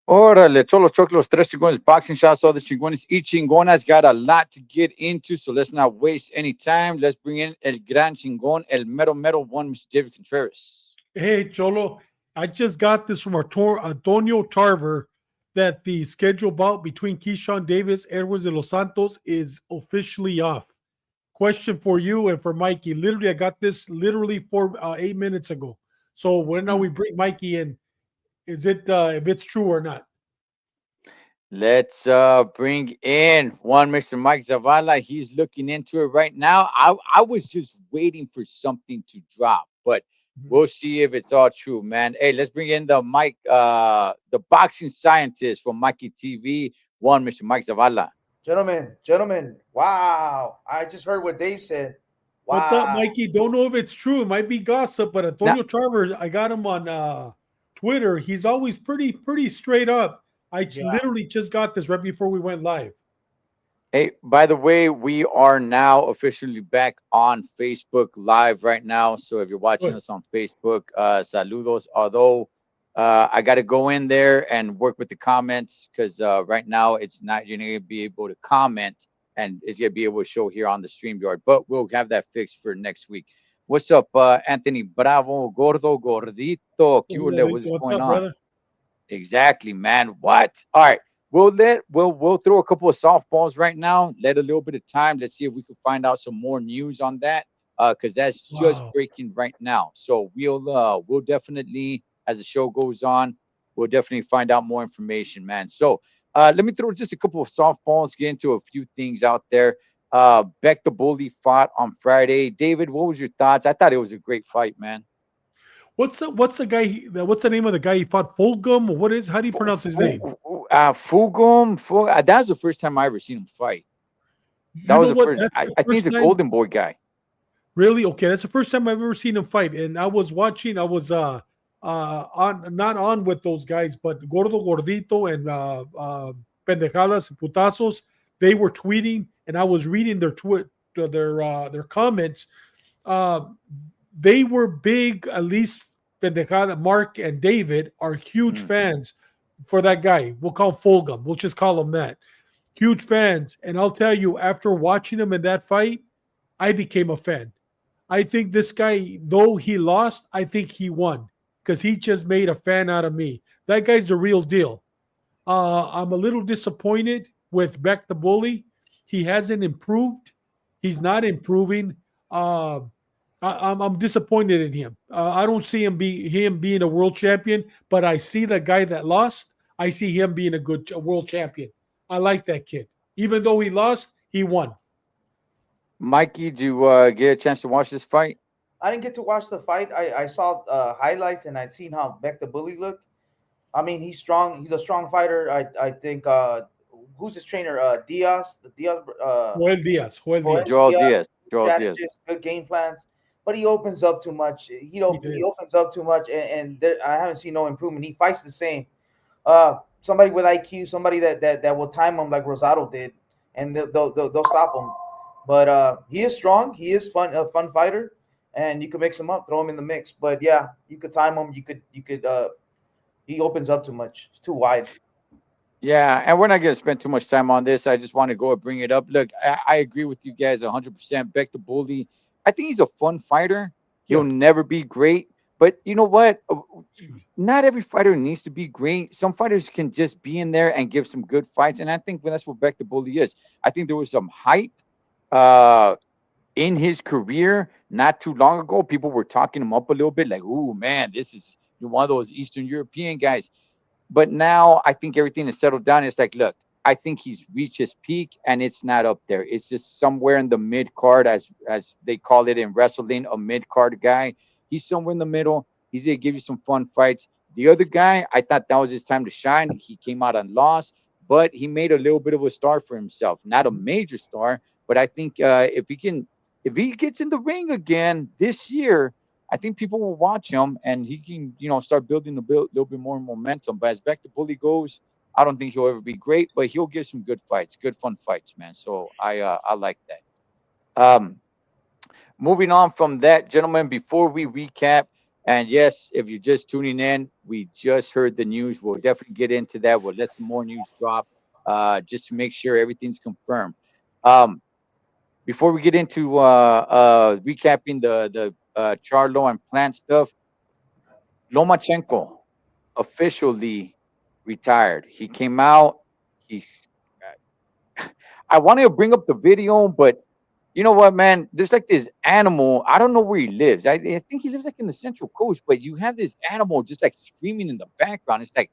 Órale, Cholo Choclos, Tres Chingones, Boxing Shots, all the Chingones y Chingonas got a lot to get into, so let's not waste any time. Let's bring in El Gran Chingon, El Mero one, Mr. David Contreras. Hey, Cholo, I just got this from Antonio Tarver that the schedule bout between Keyshawn Davis, Edwards, and Los Santos is officially off. Question for you and for Mikey. Literally, I got this literally 8 minutes ago. So when now Mm. we bring Mikey in, is it if it's true or not? Let's bring in one Mr. Mike Zavala. He's looking into it right now. I was just waiting for something to drop, but Mhm. we'll see if it's all true, man. Hey, let's bring in the Mike, the boxing scientist from Mikey TV, one Mr. Mike Zavala. Gentlemen, wow. I just heard what Dave said. What's up, Wow. Mikey? Don't know if it's true. It might be gossip, but Now, Antonio Tarver, I got him on Twitter. He's always pretty straight up. Yeah. Literally just got this right before we went live. hey, by the way, we are now officially back on Facebook Live right now. So if you're watching Good. us on Facebook, saludos. Although I got to go in there and work with the comments because right now it's not, you're going to be able to comment and it's going to be able to show here on the StreamYard. But we'll have that fixed for next week. What's up, Anthony Bravo, Gordo, Gordito? What's What's going up, on? brother? Exactly, man. What? All right. We'll throw a couple of softballs right now. Let a little bit of time. Let's see if we can find out some more news on that. Because that's just Wow. breaking right now. So we'll definitely, as the show goes on, we'll definitely find out more information, man. So let me throw just a couple of softballs, get into a few things out there. Beck the Bully fought on Friday. David, what was your thoughts? I thought it was a great fight, man. What's the guy? What's the name of the guy he fought? Fulgum? What is? How do you pronounce his name? That was the first time I ever seen him fight. That You was know the what? first. That's I, the I think he's first a time. Golden Boy guy. Really? Okay, that's the first time I've ever seen him fight. And I was watching. I was on not on with those guys, but Gordo Gordito and Pendejadas and Putazos. They were tweeting, and I was reading their comments. Uh, they were big. At least Pendejada, Mark and David are huge Mm. fans for that guy. We'll call him Fulgum. We'll just call him that. Huge fans. And I'll tell you, after watching him in that fight, I became a fan. I think this guy, though he lost, I think he won because he just made a fan out of me. That guy's the real deal. I'm a little disappointed with Beck the Bully. He hasn't improved. He's not improving. Uh, I'm disappointed in him. I don't see him being a world champion, but I see the guy that lost. I see him being a world champion. I like that kid. Even though he lost, he won. Mikey, do you get a chance to watch this fight? I didn't get to watch the fight. I saw highlights and I'd seen how Beck the Bully looked. I mean, he's strong. He's a strong fighter. I think who's his trainer? Diaz, the Diaz Joel Diaz. Joel Joel Diaz. Joel Diaz, Diaz. Joel Diaz. strategist, good game plans. But he opens up too much. He He did. opens up too much, and I haven't seen no improvement. He fights the same. Somebody with IQ, somebody that will time him like Rosado did, and they'll stop him. But he is strong. He is a fun fighter, and you could mix him up, throw him in the mix. But yeah, you could time him. You could. He opens up too much. It's too wide. Yeah, and we're not going to spend too much time on this. I just want to go and bring it up. Look, I agree with you guys 100%. Beck the Bully, I think he's a fun fighter. He'll Yeah. never be great. But you know what? Not every fighter needs to be great. Some fighters can just be in there and give some good fights. And I think that's what Beck the Bully is. I think there was some hype uh, in his career not too long ago. People were talking him up a little bit like, "Ooh, man, this is one of those Eastern European guys." But now I think everything is settled down. It's like, look, I think he's reached his peak and it's not up there. It's just somewhere in the mid card, as they call it in wrestling, a mid card guy. He's somewhere in the middle. He's gonna give you some fun fights. The other guy, I thought that was his time to shine. He came out on loss, but he made a little bit of a star for himself. Not a major star, but I think if he gets in the ring again this year, I think people will watch him and he can, start building little bit more momentum. But as back to Bully goes, I don't think he'll ever be great, but he'll give some good fights, good fun fights, man. So I like that. Moving on from that, gentlemen, before we recap, And yes, if you're just tuning in, we just heard the news. We'll definitely get into that. We'll let some more news drop just to make sure everything's confirmed. Um, Before we get into recapping the Charlo and Plant stuff, Lomachenko officially retired. He came out. He's. I wanted to bring up the video, but you know what, man? There's like this animal. I don't know where he lives. I think he lives like in the Central Coast, but you have this animal just like screaming in the background. It's like,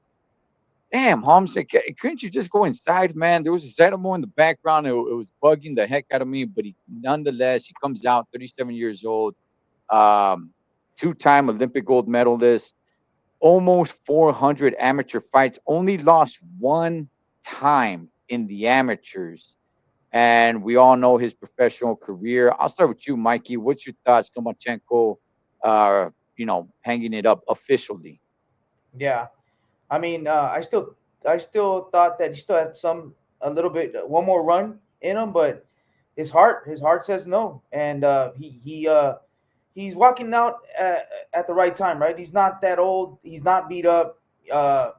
damn, Holmes, like, couldn't you just go inside, man? There was this animal in the background. It was bugging the heck out of me, but nonetheless, he comes out, 37 years old, um, two-time Olympic gold medalist, almost 400 amateur fights, only lost one time in the amateurs. And we all know his professional career. I'll start with you, Mikey. What's your thoughts, Lomachenko, hanging it up officially? Yeah, I mean, I still thought that he still had a little bit, one more run in him, but his heart says no, and he's walking out at the right time, right? He's not that old. He's not beat up.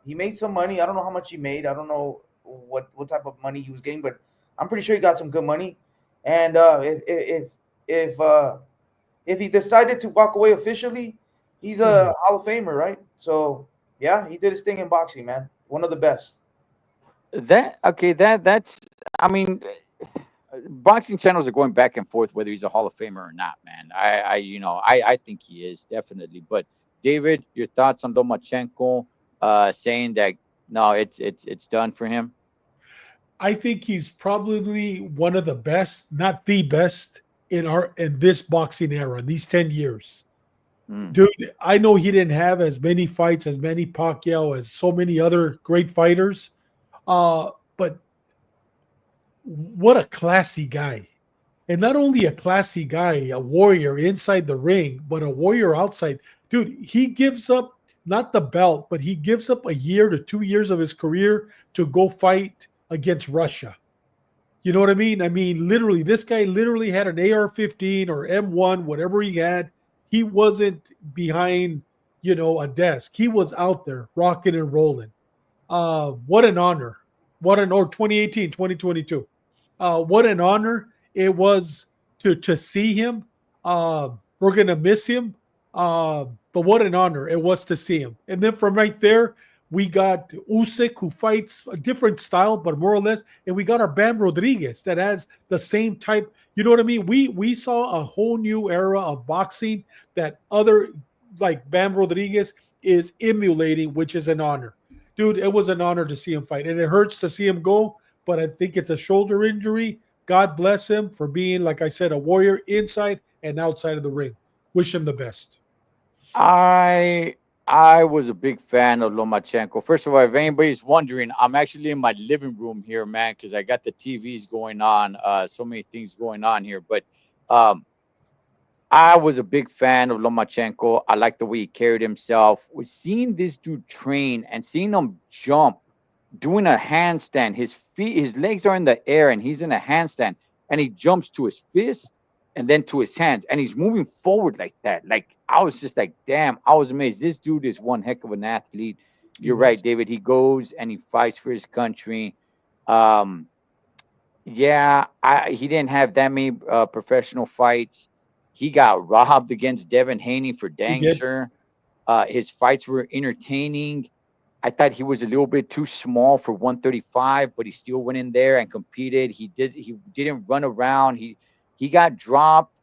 He made some money. I don't know how much he made. I don't know what type of money he was getting, but I'm pretty sure he got some good money. And if if he decided to walk away officially, he's a Hall of Famer, right? So yeah, he did his thing in boxing, man. One of the best. That okay? That's. I mean, boxing channels are going back and forth whether he's a Hall of Famer or not, man. I think he is definitely. But David, your thoughts on Lomachenko saying that no, it's done for him. I think he's probably one of the best, not the best, in this boxing era, in these 10 years. Mm. Dude, I know he didn't have as many fights as Manny Pacquiao, as so many other great fighters. But what a classy guy. And not only a classy guy, a warrior inside the ring, but a warrior outside. Dude, he gives up not the belt, but he gives up a year to 2 years of his career to go fight against Russia. You know what I mean? I mean, literally, this guy literally had an AR-15 or M1, whatever he had. He wasn't behind, a desk. He was out there rocking and rolling. What an honor. Or 2018, 2022. What an honor it was to see him. We're gonna miss him. But what an honor it was to see him. And then from right there, we got Usyk, who fights a different style, but more or less, and we got our Bam Rodriguez that has the same type. You know what I mean? We saw a whole new era of boxing that other like Bam Rodriguez is emulating, which is an honor. Dude, it was an honor to see him fight. And it hurts to see him go, but I think it's a shoulder injury. God bless him for being, like I said, a warrior inside and outside of the ring. Wish him the best. I I was a big fan of Lomachenko. First of all, if anybody's wondering, I'm actually in my living room here, man, because I got the TVs going on. So many things going on here. But um, I was a big fan of Lomachenko. I like the way he carried himself. Was seeing this dude train and seeing him jump, doing a handstand. His feet, his legs are in the air, and he's in a handstand, and he jumps to his fist and then to his hands, and he's moving forward like that. Like I was just like, damn, I was amazed. This dude is one heck of an athlete. He You're right, was. David. He goes and he fights for his country. Um, yeah, he didn't have that many professional fights. He got robbed against Devin Haney for He dang did. sure. His fights were entertaining. I thought he was a little bit too small for 135, but he still went in there and competed. He didn't run around. He got dropped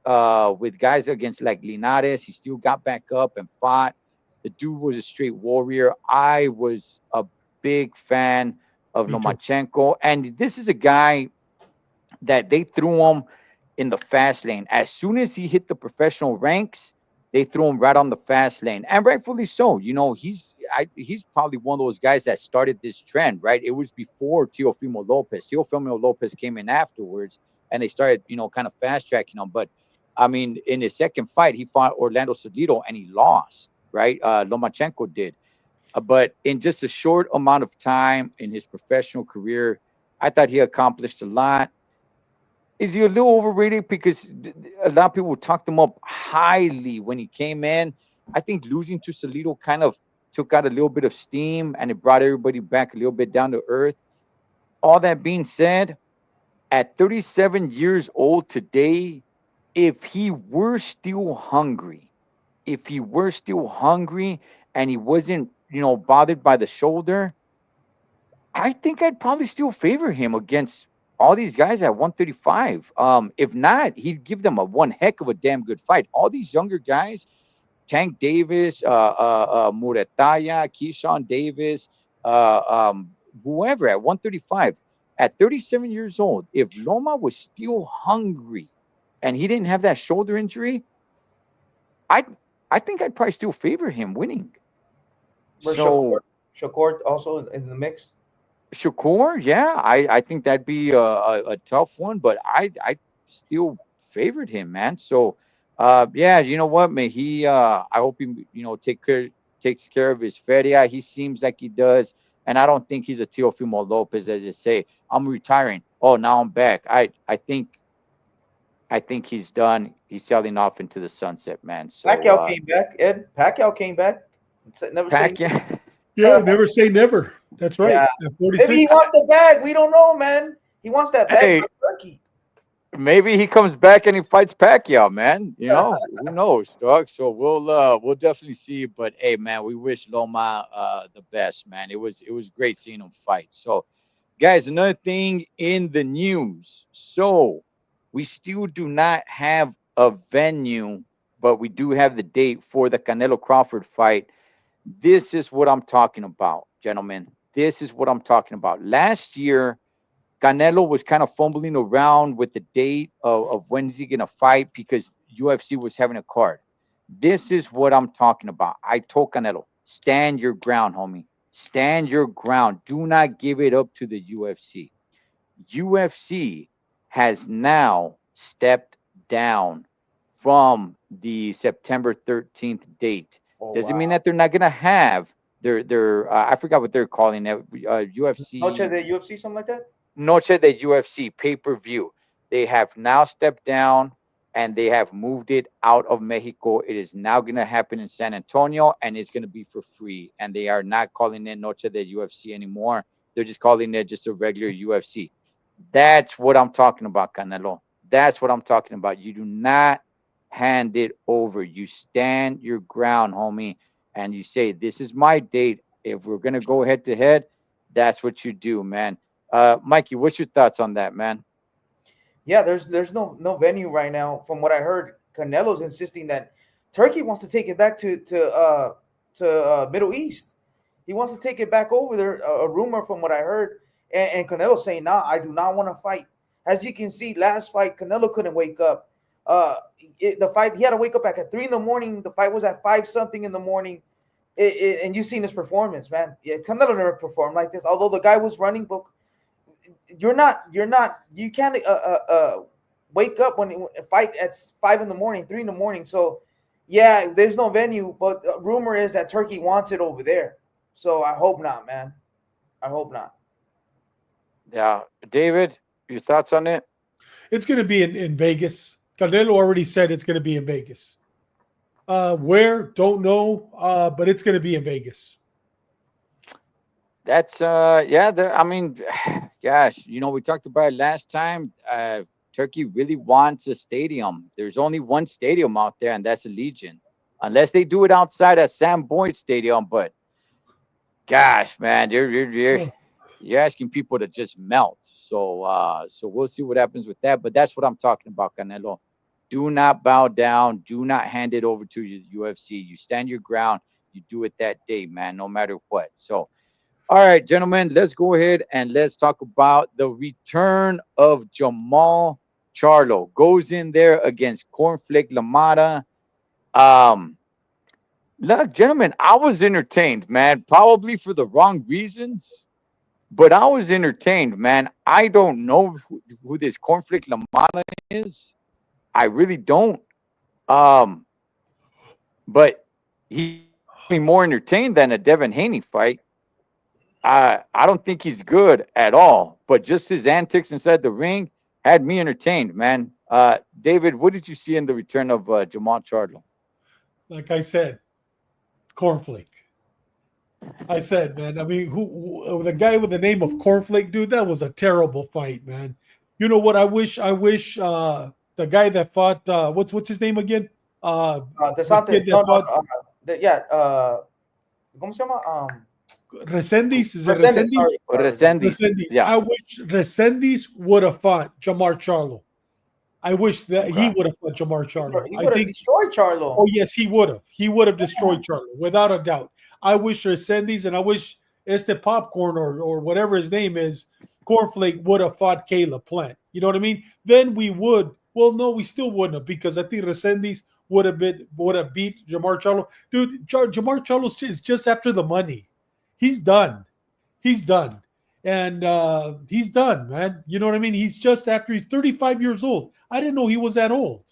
with guys against like Linares. He still got back up and fought. The dude was a straight warrior. I was a big fan of Me too. Lomachenko, and this is a guy that they threw him in the fast lane. As soon as he hit the professional ranks, they threw him right on the fast lane, and rightfully so. You know, he's probably one of those guys that started this trend, right? It was before Teofimo Lopez. Teofimo Lopez came in afterwards, and they started, kind of fast tracking him. But I mean, in his second fight, he fought Orlando Salido, and he lost, right? Lomachenko did. But in just a short amount of time in his professional career, I thought he accomplished a lot. Is he a little overrated because a lot of people talked him up highly when he came in? I think losing to Salido kind of took out a little bit of steam and it brought everybody back a little bit down to earth. All that being said, at 37 years old today, if he were still hungry, if he were still hungry and he wasn't, bothered by the shoulder, I think I'd probably still favor him against all these guys at 135. If not, he'd give them a one heck of a damn good fight. All these younger guys, Tank Davis, Muretaya, Keyshawn Davis, whoever at 135, at 37 years old, if Loma was still hungry and he didn't have that shoulder injury, I I think I'd probably still favor him winning. Where's Shakur? So Shakur also in the mix. Shakur, yeah, I think that'd be a tough one, but I still favored him, man. So, yeah, you know what, man, I hope he, takes care of his feria. He seems like he does, and I don't think he's a Teofimo Lopez, as they say. I'm retiring. Oh, now I'm back. I think he's done. He's sailing off into the sunset, man. So, Pacquiao came back. Ed Pacquiao came back. Never say Pacquiao. Yeah, never say never. That's right. yeah. At Maybe he 46. wants the bag. We don't know, man. He wants that bag Hey, like Turkey. maybe he comes back and he fights Pacquiao, man. Who knows, dog? So we'll definitely see. But hey, man, we wish Loma the best, man. It was great seeing him fight. So, guys, another thing in the news. So we still do not have a venue, but we do have the date for the Canelo Crawford fight. This is what I'm talking about, gentlemen. This is what I'm talking about. Last year, Canelo was kind of fumbling around with the date of when's he gonna fight because UFC was having a card. This is what I'm talking about. I told Canelo, stand your ground, homie. Stand your ground. Do not give it up to the UFC. UFC has now stepped down from the September 13th date. Oh Doesn't mean wow. that they're not gonna have their I forgot what they're calling it, Noche UFC the UFC, something like that. Noche de UFC pay-per-view. They have now stepped down and they have moved it out of Mexico. It is now going to happen in San Antonio and it's going to be for free. And they are not calling it Noche de UFC anymore. They're just calling it just a regular UFC. That's what I'm talking about, Canelo. That's what I'm talking about. You do not hand it over. You stand your ground, homie, and you say, "This is my date. If we're gonna go head to head, that's what you do, man." Mikey, what's your thoughts on that, man? Yeah, there's no venue right now. From what I heard, Canelo's insisting that Turkey wants to take it back to Middle East. He wants to take it back over there. A rumor from what I heard, and Canelo saying, "Nah, I do not want to fight." As you can see, last fight Canelo couldn't wake up. The fight he had to wake up back at 3 in the morning. The fight was at 5 something in the morning. And you've seen his performance, man. Yeah, Canelo never performed like this. Although the guy was running, but you can't wake up when fight at 5 in the morning, 3 in the morning. So yeah, there's no venue, but the rumor is that Turkey wants it over there. So I hope not, man. I hope not. Yeah, David, your thoughts on it? It's going to be in Vegas. Canelo already said it's going to be in Vegas. Where? Don't know. But it's going to be in Vegas. That's yeah. I mean, gosh, we talked about it last time. Turkey really wants a stadium. There's only one stadium out there, and that's Allegiant. Unless they do it outside at Sam Boyd Stadium, but gosh, man, you're asking people to just melt. So we'll see what happens with that. But that's what I'm talking about, Canelo. Do not bow down. Do not hand it over to the UFC. You stand your ground. You do it that day, man, no matter what. So, all right, gentlemen, let's go ahead and let's talk about the return of Jamal Charlo. Goes in there against Cornflake Lamada. Um, Look, gentlemen, I was entertained, man. Probably for the wrong reasons, but I was entertained, man. I don't know who this Cornflake Lamada is. I really don't. Um, but he me more entertained than a Devin Haney fight. I don't think he's good at all, but just his antics inside the ring had me entertained, man. David, what did you see in the return of Jamal Charlo? Like I said, Cornflake. I said, man. I mean, the guy with the name of Cornflake, dude? That was a terrible fight, man. You know what? I wish the guy that fought what's his name again? The kid DeSantis. that No, no, fought no. Yeah. ¿Cómo se llama? Resendiz. Is it Resendez. Resendiz? Or Sorry. Resendiz. Resendiz. Yeah. I wish Resendiz would have fought Jamar Charlo. I wish that he Okay. would have fought Jamar Charlo. He I would have think. destroyed Charlo. Oh yes, he would have. He would have destroyed Charlo without a doubt. I wish Resendiz and I wish Este Popcorn or whatever his name is, Cornflake would have fought Caleb Plant. You know what I mean? Then we would. Well, no, we still wouldn't have because I think Resendiz would have beat Jamar Charlo. Dude, Jamar Charlo is just after the money. He's done. He's done. And he's done, man. You know what I mean? He's just after he's 35 years old. I didn't know he was that old.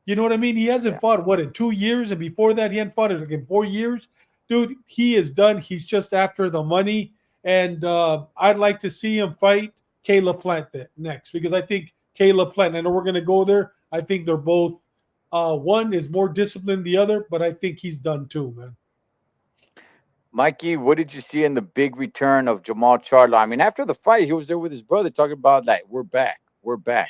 You know what I mean? He hasn't Yeah. fought what in 2 years, and before that he hadn't fought it like in 4 years. Dude, he is done. He's just after the money, and I'd like to see him fight Caleb Plant next because I think Caleb Plant. I know we're going to go there. I think they're both. One is more disciplined than the other, but I think he's done too, man. Mikey, what did you see in the big return of Jamal Charlo? I mean, after the fight, he was there with his brother talking about like, we're back, we're back.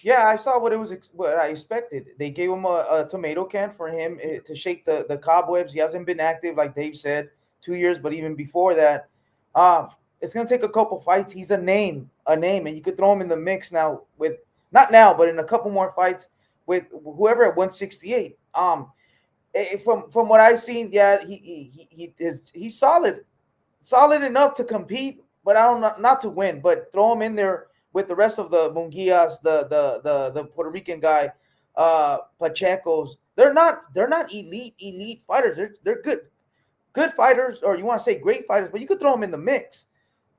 Yeah, I saw what I expected. They gave him a tomato can for him to shake the cobwebs. He hasn't been active, like Dave said, 2 years, but even before that, it's gonna take a couple fights. He's a name, and you could throw him in the mix now with not now, but in a couple more fights with whoever at 168. From what I've seen, yeah, he's solid enough to compete, but I don't not to win. But throw him in there with the rest of the Munguias, the Puerto Rican guy, Pacheco's. They're not elite fighters. They're good fighters, or you want to say great fighters, but you could throw him in the mix.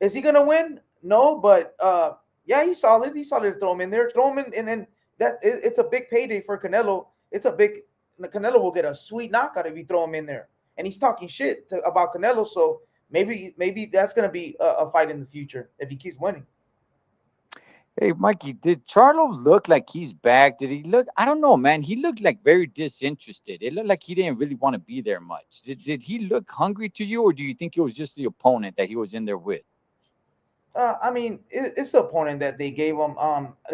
Is he gonna win? No, but yeah, he's solid. He's solid to throw him in there. Throw him in, and then it's a big payday for Canelo. Canelo will get a sweet knockout if you throw him in there. And he's talking shit about Canelo, so maybe that's gonna be a fight in the future if he keeps winning. Hey, Mikey, did Charlo look like he's back? Did he look? I don't know, man. He looked like very disinterested. It looked like he didn't really want to be there much. Did he look hungry to you, or do you think it was just the opponent that he was in there with? I mean, it's the opponent that they gave him.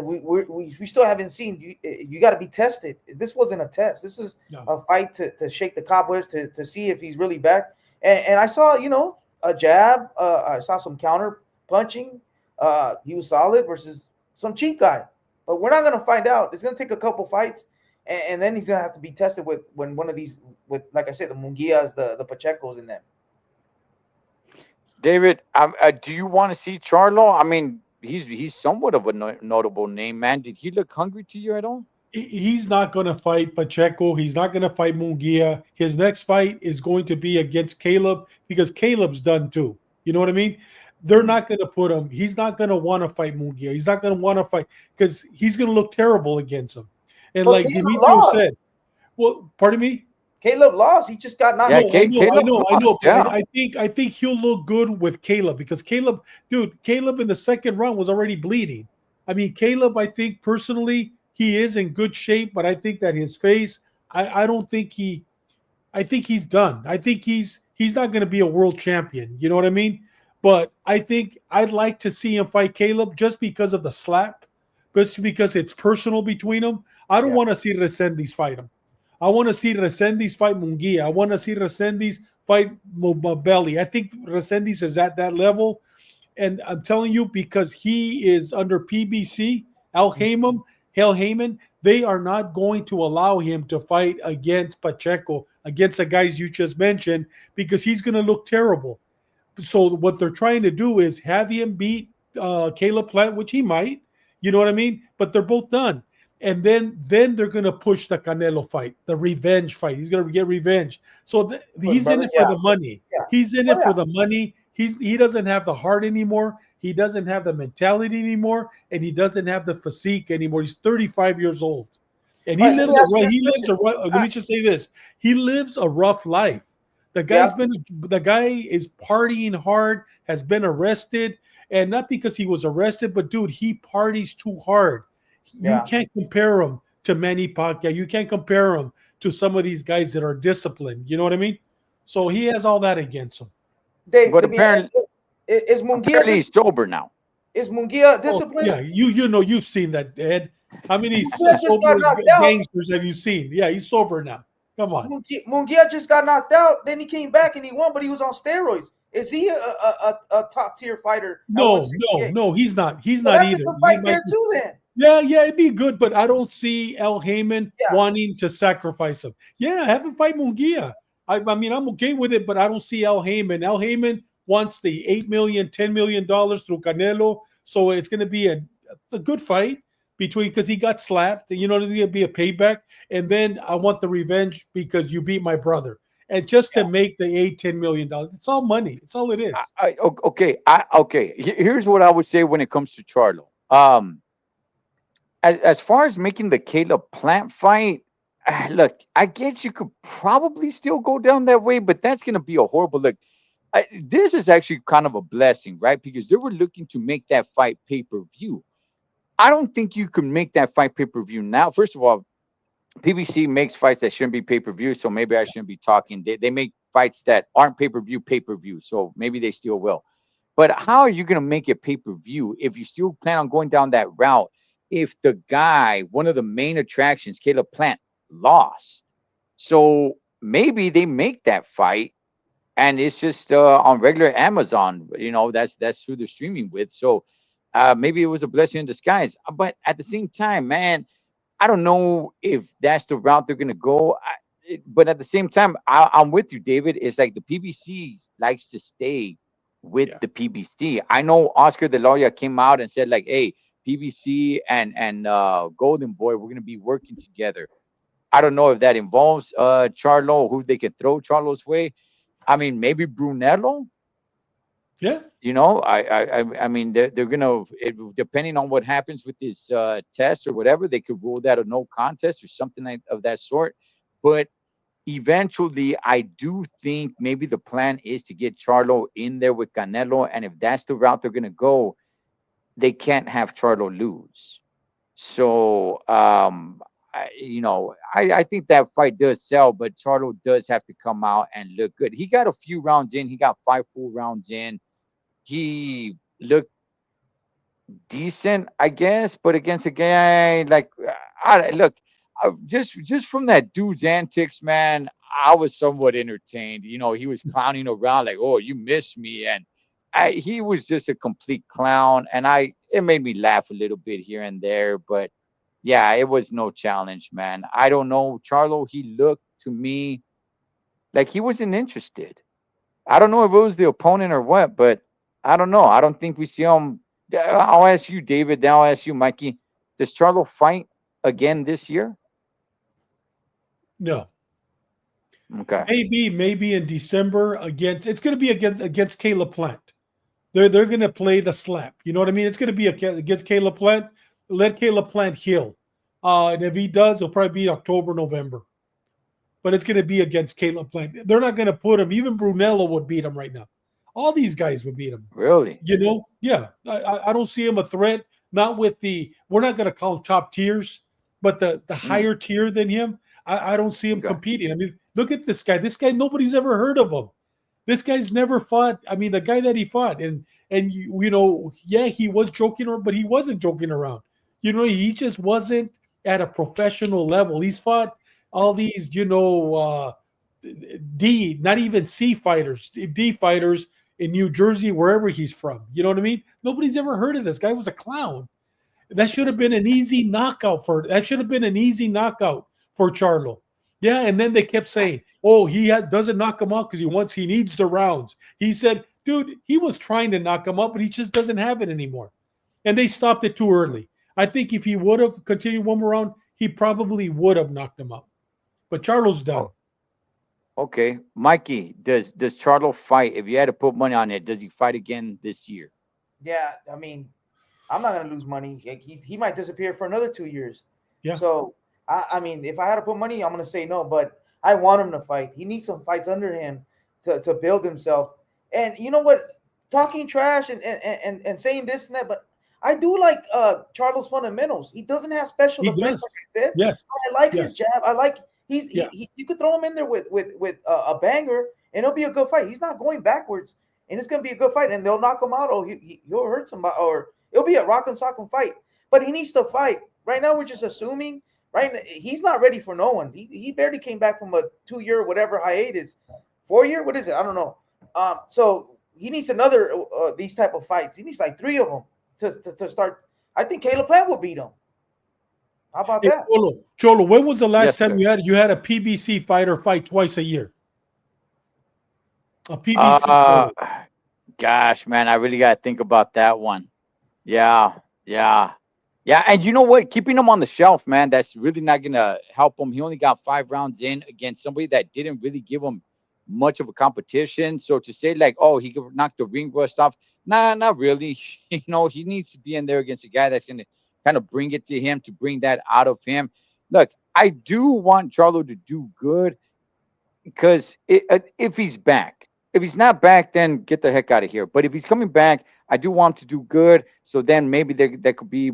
We still haven't seen. You got to be tested. This wasn't a test. This is a fight to shake the cobwebs to see if he's really back. And I saw, a jab. I saw some counter punching. He was solid versus some cheap guy. But we're not gonna find out. It's gonna take a couple fights, and then he's gonna have to be tested with one of these, with like I said, the Munguias, the Pachecos in them. David, do you want to see Charlo? I mean, he's somewhat of a notable name, man. Did he look hungry to you at all? He's not going to fight Pacheco. He's not going to fight Munguia. His next fight is going to be against Caleb because Caleb's done too. You know what I mean? They're not going to put him. He's not going to want to fight Munguia. He's not going to want to fight because he's going to look terrible against him. And But like Caleb Demetrio lost. said, well, pardon me. Caleb lost. He just got knocked Yeah, out. I know. lost, yeah. I think he'll look good with Caleb because Caleb in the second round was already bleeding. I mean, Caleb, I think personally he is in good shape, but I think that his face, I don't think I think he's done. I think he's not going to be a world champion. You know what I mean? But I think I'd like to see him fight Caleb just because of the slap, just because it's personal between them. I don't want to see Resendiz fight him. I want to see Resendiz fight Munguia. I want to see Resendiz fight Mobelli. I think Resendiz is at that level. And I'm telling you, because he is under PBC, Hal Heyman, they are not going to allow him to fight against Pacheco, against the guys you just mentioned, because he's going to look terrible. So what they're trying to do is have him beat Caleb Plant, which he might, you know what I mean? But they're both done. And then they're going to push the Canelo fight, the revenge fight. He's going to get revenge. So he's in it for the money. Yeah. He's in it for the money. He doesn't have the heart anymore. He doesn't have the mentality anymore, and he doesn't have the physique anymore. He's 35 years old, and let me just say this: he lives a rough life. The guy is partying hard, has been arrested, and not because he was arrested, but dude, he parties too hard. You can't compare him to Manny Pacquiao. You can't compare him to some of these guys that are disciplined. You know what I mean? So he has all that against him. Dave, But let me ask apparently, you, is Mungia apparently he's sober now. is Mungia Oh disciplined? yeah, you know you've seen that, Ed. How many Mungia just got sober knocked out. gangsters have you seen? Yeah, he's sober now. Come on. Mungia just got knocked out. Then he came back and he won, but he was on steroids. Is he a top tier fighter at No, no, 168? no, he's not. He's So not that's a either. good He fight might there be. too. Then Yeah, yeah, it'd be good, but I don't see El Heyman yeah, wanting to sacrifice him. Yeah, have him fight Munguia. I mean, I'm okay with it, but I don't see El Heyman. El Heyman wants the $8 million, $10 million through Canelo, so it's going to be a good fight between because he got slapped. You know, it's going to be a payback, and then I want the revenge because you beat my brother, and just to make the $8-10 million, it's all money. It's all it is. Okay, okay. Here's what I would say when it comes to Charlo. As far as making the Caleb Plant fight, look, I guess you could probably still go down that way, but that's going to be a horrible look. This is actually kind of a blessing, right? Because they were looking to make that fight pay per view. I don't think you can make that fight pay per view now. First of all, PBC makes fights that shouldn't be pay per view, so maybe I shouldn't be talking. They make fights that aren't pay per view, so maybe they still will. But how are you going to make it pay per view if you still plan on going down that route? If the guy, one of the main attractions, Caleb Plant, lost, so maybe they make that fight and it's just on regular Amazon. You know, that's who they're streaming with. So maybe it was a blessing in disguise. But at the same time, man, I don't know if that's the route they're gonna go. But at the same time, I'm with you, David. It's like the PBC likes to stay with Yeah. the PBC. I know Oscar De La Hoya came out and said like, "Hey, PBC and Golden Boy, we're gonna be working together." I don't know if that involves Charlo, who they could throw Charlo's way. I mean, maybe Brunello. Yeah. You know, I mean, they're gonna depending on what happens with this test or whatever, they could rule that a no contest or something of that sort. But eventually, I do think maybe the plan is to get Charlo in there with Canelo, and if that's the route they're gonna go, they can't have Charlo lose. So, I think that fight does sell, but Charlo does have to come out and look good. He got a few rounds in. He got 5 full rounds in. He looked decent, I guess, but against a guy like, look, just from that dude's antics, man, I was somewhat entertained. You know, he was clowning around like, "Oh, you missed me," and he was just a complete clown. And it made me laugh a little bit here and there, but yeah, it was no challenge, man. I don't know, Charlo. He looked to me like he wasn't interested. I don't know if it was the opponent or what, but I don't know. I don't think we see him. Yeah, I'll ask you, David. Then I'll ask you, Mikey. Does Charlo fight again this year? No. Okay. Maybe in December against it's going to be against Caleb Plant. They're going to play the slap. You know what I mean? It's going to be against Caleb Plant. Let Caleb Plant heal. And if he does, it'll probably be October, November. But it's going to be against Caleb Plant. They're not going to put him. Even Brunello would beat him right now. All these guys would beat him. Really? You know? Yeah. I don't see him a threat. Not with the. We're not going to call him top tiers, but the higher tier than him. I don't see him Okay. competing. I mean, look at this guy. This guy, nobody's ever heard of him. This guy's never fought. I mean, the guy that he fought, and you know, yeah, he was joking around, but he wasn't joking around. You know, he just wasn't at a professional level. He's fought all these, not even C fighters, D fighters in New Jersey, wherever he's from. You know what I mean? Nobody's ever heard of this guy. Was a clown. That should have been an easy knockout for Charlo. Yeah, and then they kept saying, "Oh, doesn't knock him out because he needs the rounds." He said, "Dude, he was trying to knock him out, but he just doesn't have it anymore." And they stopped it too early. I think if he would have continued one more round, he probably would have knocked him out. But Charlo's done. Oh, okay. Mikey, does Charlo fight? If you had to put money on it, does he fight again this year? yeah. I mean, I'm not gonna lose money. Like, he might disappear for another 2 years. Yeah. So I mean, if I had to put money, I'm gonna say no. But I want him to fight. He needs some fights under him to build himself. And you know what? Talking trash and saying this and that, but I do like Charlo's fundamentals. He doesn't have special He defense, does. like I said. Yes. I like his Yes. jab. I like Yeah. you could throw him in there with a banger, and it'll be a good fight. He's not going backwards, and it's gonna be a good fight. And they'll knock him out, or he'll hurt somebody, or it'll be a rock and sock and fight. But he needs to fight. Right now, we're just assuming. Right, he's not ready for no one. He barely came back from a 2-year whatever hiatus, 4-year. What is it? I don't know. So he needs another these type of fights. He needs like 3 of them to start. I think Caleb Plant will beat him. How about Hey, that? Cholo, when was the last Yes, time sir. you had a PBC fighter fight twice a year? A PBC Uh, fighter. gosh, man, I really got to think about that one. Yeah, yeah, yeah. And you know what? Keeping him on the shelf, man, that's really not gonna help him. He only got 5 rounds in against somebody that didn't really give him much of a competition. So to say like, oh, he could knock the ring rust off, nah, not really. You know, he needs to be in there against a guy that's gonna kind of bring it to him, to bring that out of him. Look, I do want Charlo to do good because if he's back, if he's not back, then get the heck out of here. But if he's coming back, I do want him to do good. So then maybe there could be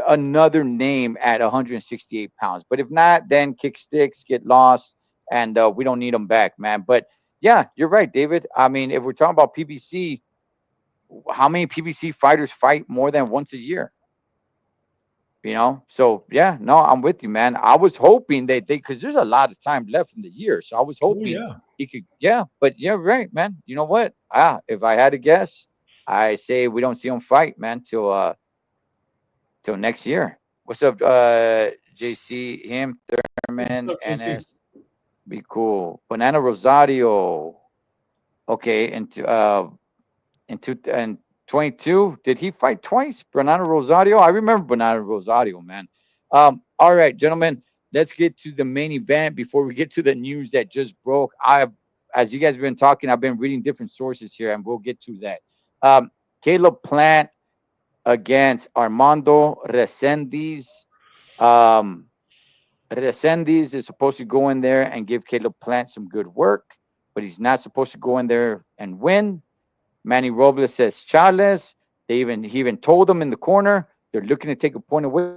another name at 168 pounds. But if not, then kick sticks, get lost, and we don't need him back, man. But yeah, you're right, David. I mean, if we're talking about PBC, how many PBC fighters fight more than once a year? You know, so yeah, no, I'm with you, man. I was hoping that they, because there's a lot of time left in the year, so I was Oh hoping yeah. he could, yeah. But yeah, right, man. You know what? If I had to guess, I say we don't see him fight, man, till next year. What's up, JC? Him, What's Thurman, up, JC? NS, be cool. Banana Rosario, okay, in 2022. Did he fight twice? Bernardo Rosario? I remember Bernardo Rosario, man. All right, gentlemen, let's get to the main event before we get to the news that just broke. As you guys have been talking, I've been reading different sources here, and we'll get to that. Um, Caleb Plant against Armando Resendiz. Um, Resendiz is supposed to go in there and give Caleb Plant some good work, but he's not supposed to go in there and win. Manny Robles says Charles. He even told them in the corner they're looking to take a point away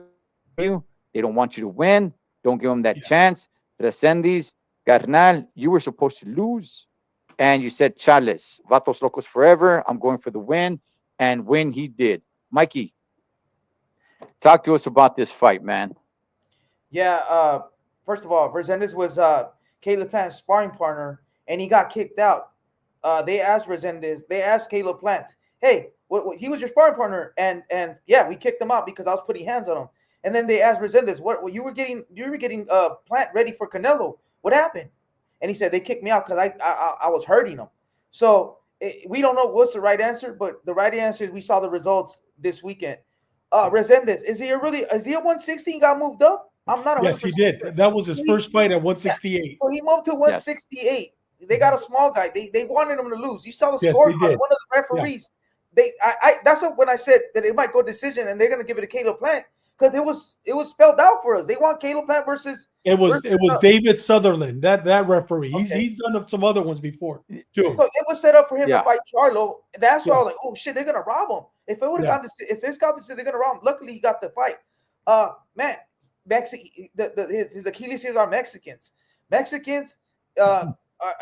from you. They don't want you to win. Don't give them that Yes. chance. Resendiz, Carnal, you were supposed to lose, and you said Charles, Vatos Locos forever. I'm going for the win, and win he did. Mikey, talk to us about this fight, man. Yeah. First of all, Resendez was Caleb Plant's sparring partner, and he got kicked out. They asked Resendez, they asked Caleb Plant, "Hey, he was your sparring partner," and yeah, we kicked him out because I was putting hands on him. And then they asked Resendez, "What you were getting? You were getting Plant ready for Canelo. What happened?" And he said they kicked me out because I was hurting him. So we don't know what's the right answer, but the right answer is we saw the results this weekend. Resendez, is he a 160 and got moved up? I'm not Yes, he 100% did. sure. That was his He- first fight at yeah. 168. So he moved to Yes. 168. They got a small guy. They wanted him to lose. You saw the Yes, scorecard. they did. One of the referees. That's when I said that it might go decision and they're gonna give it to Caleb Plant because it was spelled out for us. They want Caleb Plant versus It was David Sutherland, that referee. Okay. He's done some other ones before too. So it was set up for him Yeah. to fight Charlo. That's why I Yeah. was like, oh shit, they're gonna rob him. If it would have Yeah. gone to if it's gone to they're gonna rob him. Luckily he got the fight. Man, his Achilles heels are Mexicans. Mexicans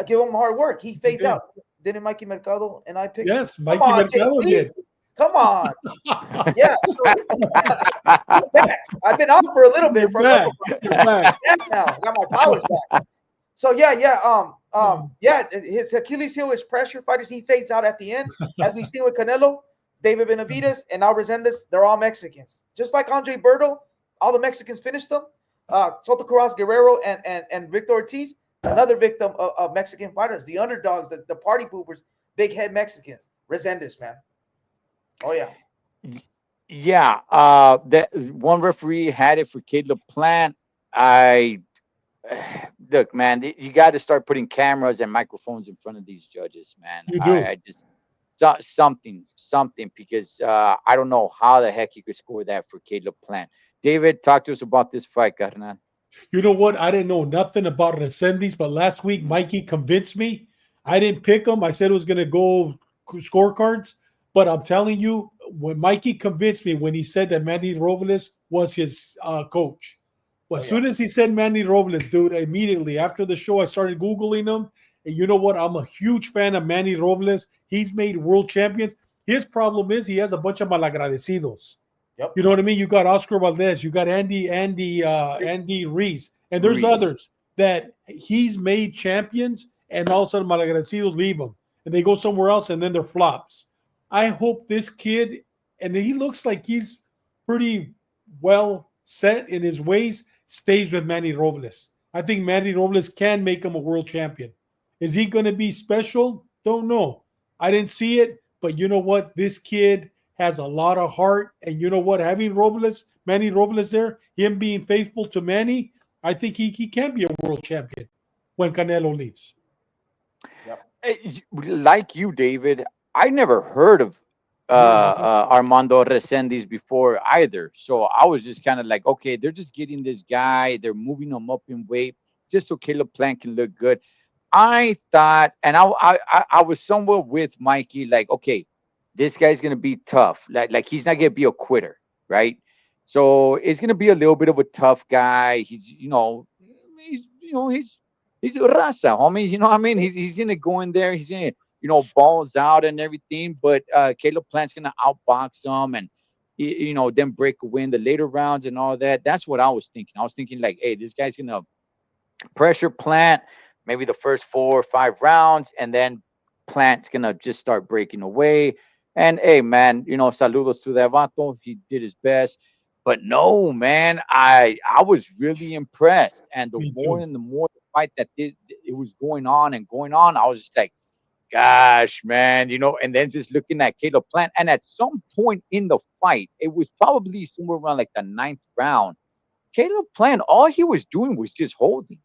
give him hard work. He fades did. out. Didn't Mikey Mercado and I pick? Yes, Come Mikey on, Mercado JC. did. Come on. Yeah. So, I'm back. I've been out for a little bit. You're For a back. couple You're back. back now. I got my powers back. So yeah. His Achilles heel is pressure fighters. He fades out at the end, as we see with Canelo, David Benavidez, and now Resendez. They're all Mexicans, just like Andre Berto. All the Mexicans finished them. Soto Carras Guerrero and Victor Ortiz, another victim of Mexican fighters, the underdogs, the party poopers, big head Mexicans. Resendez, man. Oh yeah. Yeah, that one referee had it for Caleb Plant. I look, man, you got to start putting cameras and microphones in front of these judges, man. You do. I just something because I don't know how the heck you could score that for Caleb Plant. David, talk to us about this fight, carnal. You know what? I didn't know nothing about Resendiz, but last week Mikey convinced me. I didn't pick him. I said it was going to go scorecards, but I'm telling you, when Mikey convinced me when he said that Manny Robles was his coach. Well, Oh as yeah. soon as he said Manny Robles, dude, immediately after the show, I started Googling him. And you know what? I'm a huge fan of Manny Robles. He's made world champions. His problem is he has a bunch of malagradecidos. Yep. You know what I mean? You got Oscar Valdez, you got Andy Reese, and there's Reese. others that he's made champions, and all of a sudden malagradecidos leave them and they go somewhere else, and then they're flops. I hope this kid, and he looks like he's pretty well set in his ways, stays with Manny Robles. I think Manny Robles can make him a world champion. Is he going to be special? Don't know. I didn't see it, but you know what? This kid has a lot of heart, and you know what? Having Robles, Manny Robles there, him being faithful to Manny, I think he can be a world champion when Canelo leaves. Yep. Like you, David, I never heard of Yeah, me Armando Resendiz before either. So I was just kind of like, okay, they're just getting this guy, they're moving him up in weight just so Caleb Plant can look good. I thought, and I was somewhat with Mikey, like, okay, this guy's gonna be tough. Like he's not gonna be a quitter, right? So it's gonna be a little bit of a tough guy. He's a raza, homie. You know what I mean? He's gonna go in there. He's gonna balls out and everything. But Caleb Plant's gonna outbox him and then break away in the later rounds and all that. That's what I was thinking. I was thinking like, hey, this guy's gonna pressure Plant maybe the first 4 or 5 rounds, and then Plant's gonna just start breaking away. And hey, man, saludos to that vato. He did his best. But no, man, I was really impressed. And the more too. and the more the fight that it was going on and going on, I was just like, gosh, man, and then just looking at Caleb Plant. And at some point in the fight, it was probably somewhere around like the ninth round. Caleb Plant, all he was doing was just holding.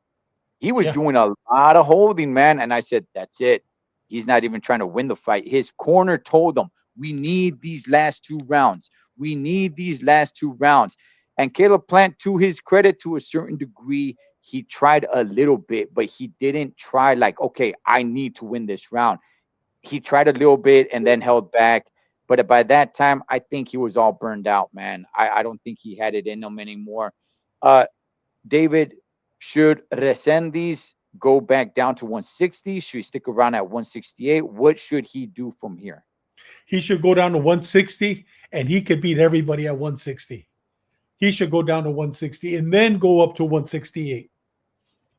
He was Yeah, doing a lot of holding, man. And I said, that's it. He's not even trying to win the fight. His corner told him, we need these last 2 rounds. We need these last 2 rounds. And Caleb Plant, to his credit, to a certain degree, he tried a little bit, but he didn't try like, okay, I need to win this round. He tried a little bit and then held back. But by that time, I think he was all burned out, man. I don't think he had it in him anymore. Uh, David, should Resendiz go back down to 160? Should he stick around at 168? What should he do from here? he should go down to 160, and he could beat everybody at 160. He should go down to 160 and then go up to 168.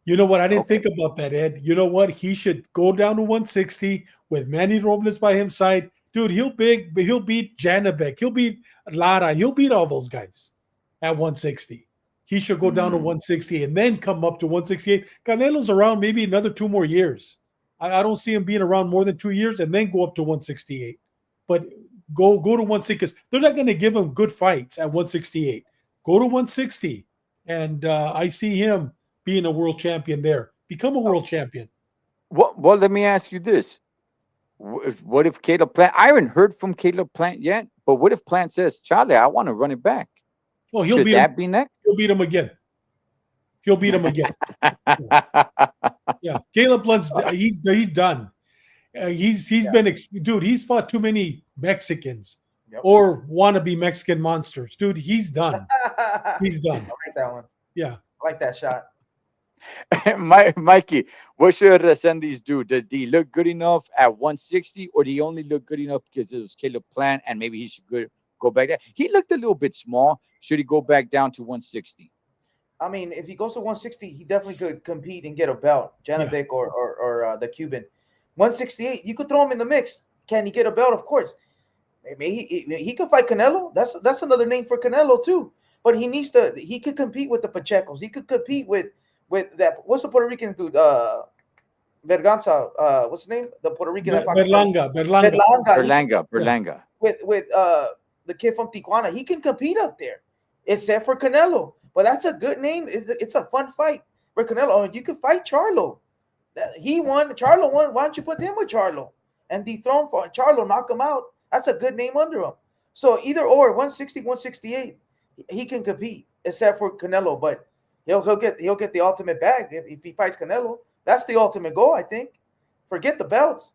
You know what? I didn't Okay. think about that, Ed. You know what? He should go down to 160 with Manny Robles by his side. Dude, he'll beat Janabek. He'll beat Lara. He'll beat all those guys at 160. He should go down to Mm. 160 and then come up to 168. Canelo's around maybe another 2 more years. I don't see him being around more than 2 years and then go up to 168. But go to 160 because they're not going to give him good fights at 168. Go to 160, and I see him being a world champion there. Become a world champion. Well, let me ask you this. What if Caleb Plant? I haven't heard from Caleb Plant yet, but what if Plant says, Charlie, I want to run it back? Oh, he'll Should beat him. that be next? He'll beat him again. He'll beat him again. Yeah, Caleb Blunt's he's done. He's Yeah. been dude. He's fought too many Mexicans Yep. or wannabe Mexican monsters, dude. He's done. He's I done. like that one. Yeah. I like that shot. Mikey, what should Resendiz do? Did he look good enough at 160, or did he only look good enough because it was Caleb Plant and maybe he should go back there? He looked a little bit small. Should he go back down to 160? I mean, if he goes to 160, he definitely could compete and get a belt, Janovic or the Cuban. 168, you could throw him in the mix. Can he get a belt? Of course. Maybe he could fight Canelo. That's another name for Canelo too. But he needs to. He could compete with the Pachecos. He could compete with that. What's the Puerto Rican dude? Berganza. What's his name? The Puerto Rican that fought Berlanga. Berlanga. Berlanga. With the kid from Tijuana. He can compete up there, except for Canelo. But that's a good name. It's a fun fight for Canelo. Oh, you could fight Charlo. He won. Charlo won. Why don't you put him with Charlo and dethrone Charlo? Knock him out. That's a good name under him. So either or, 160, 168, he can compete, except for Canelo. But he'll get the ultimate bag if he fights Canelo. That's the ultimate goal, I think. Forget the belts.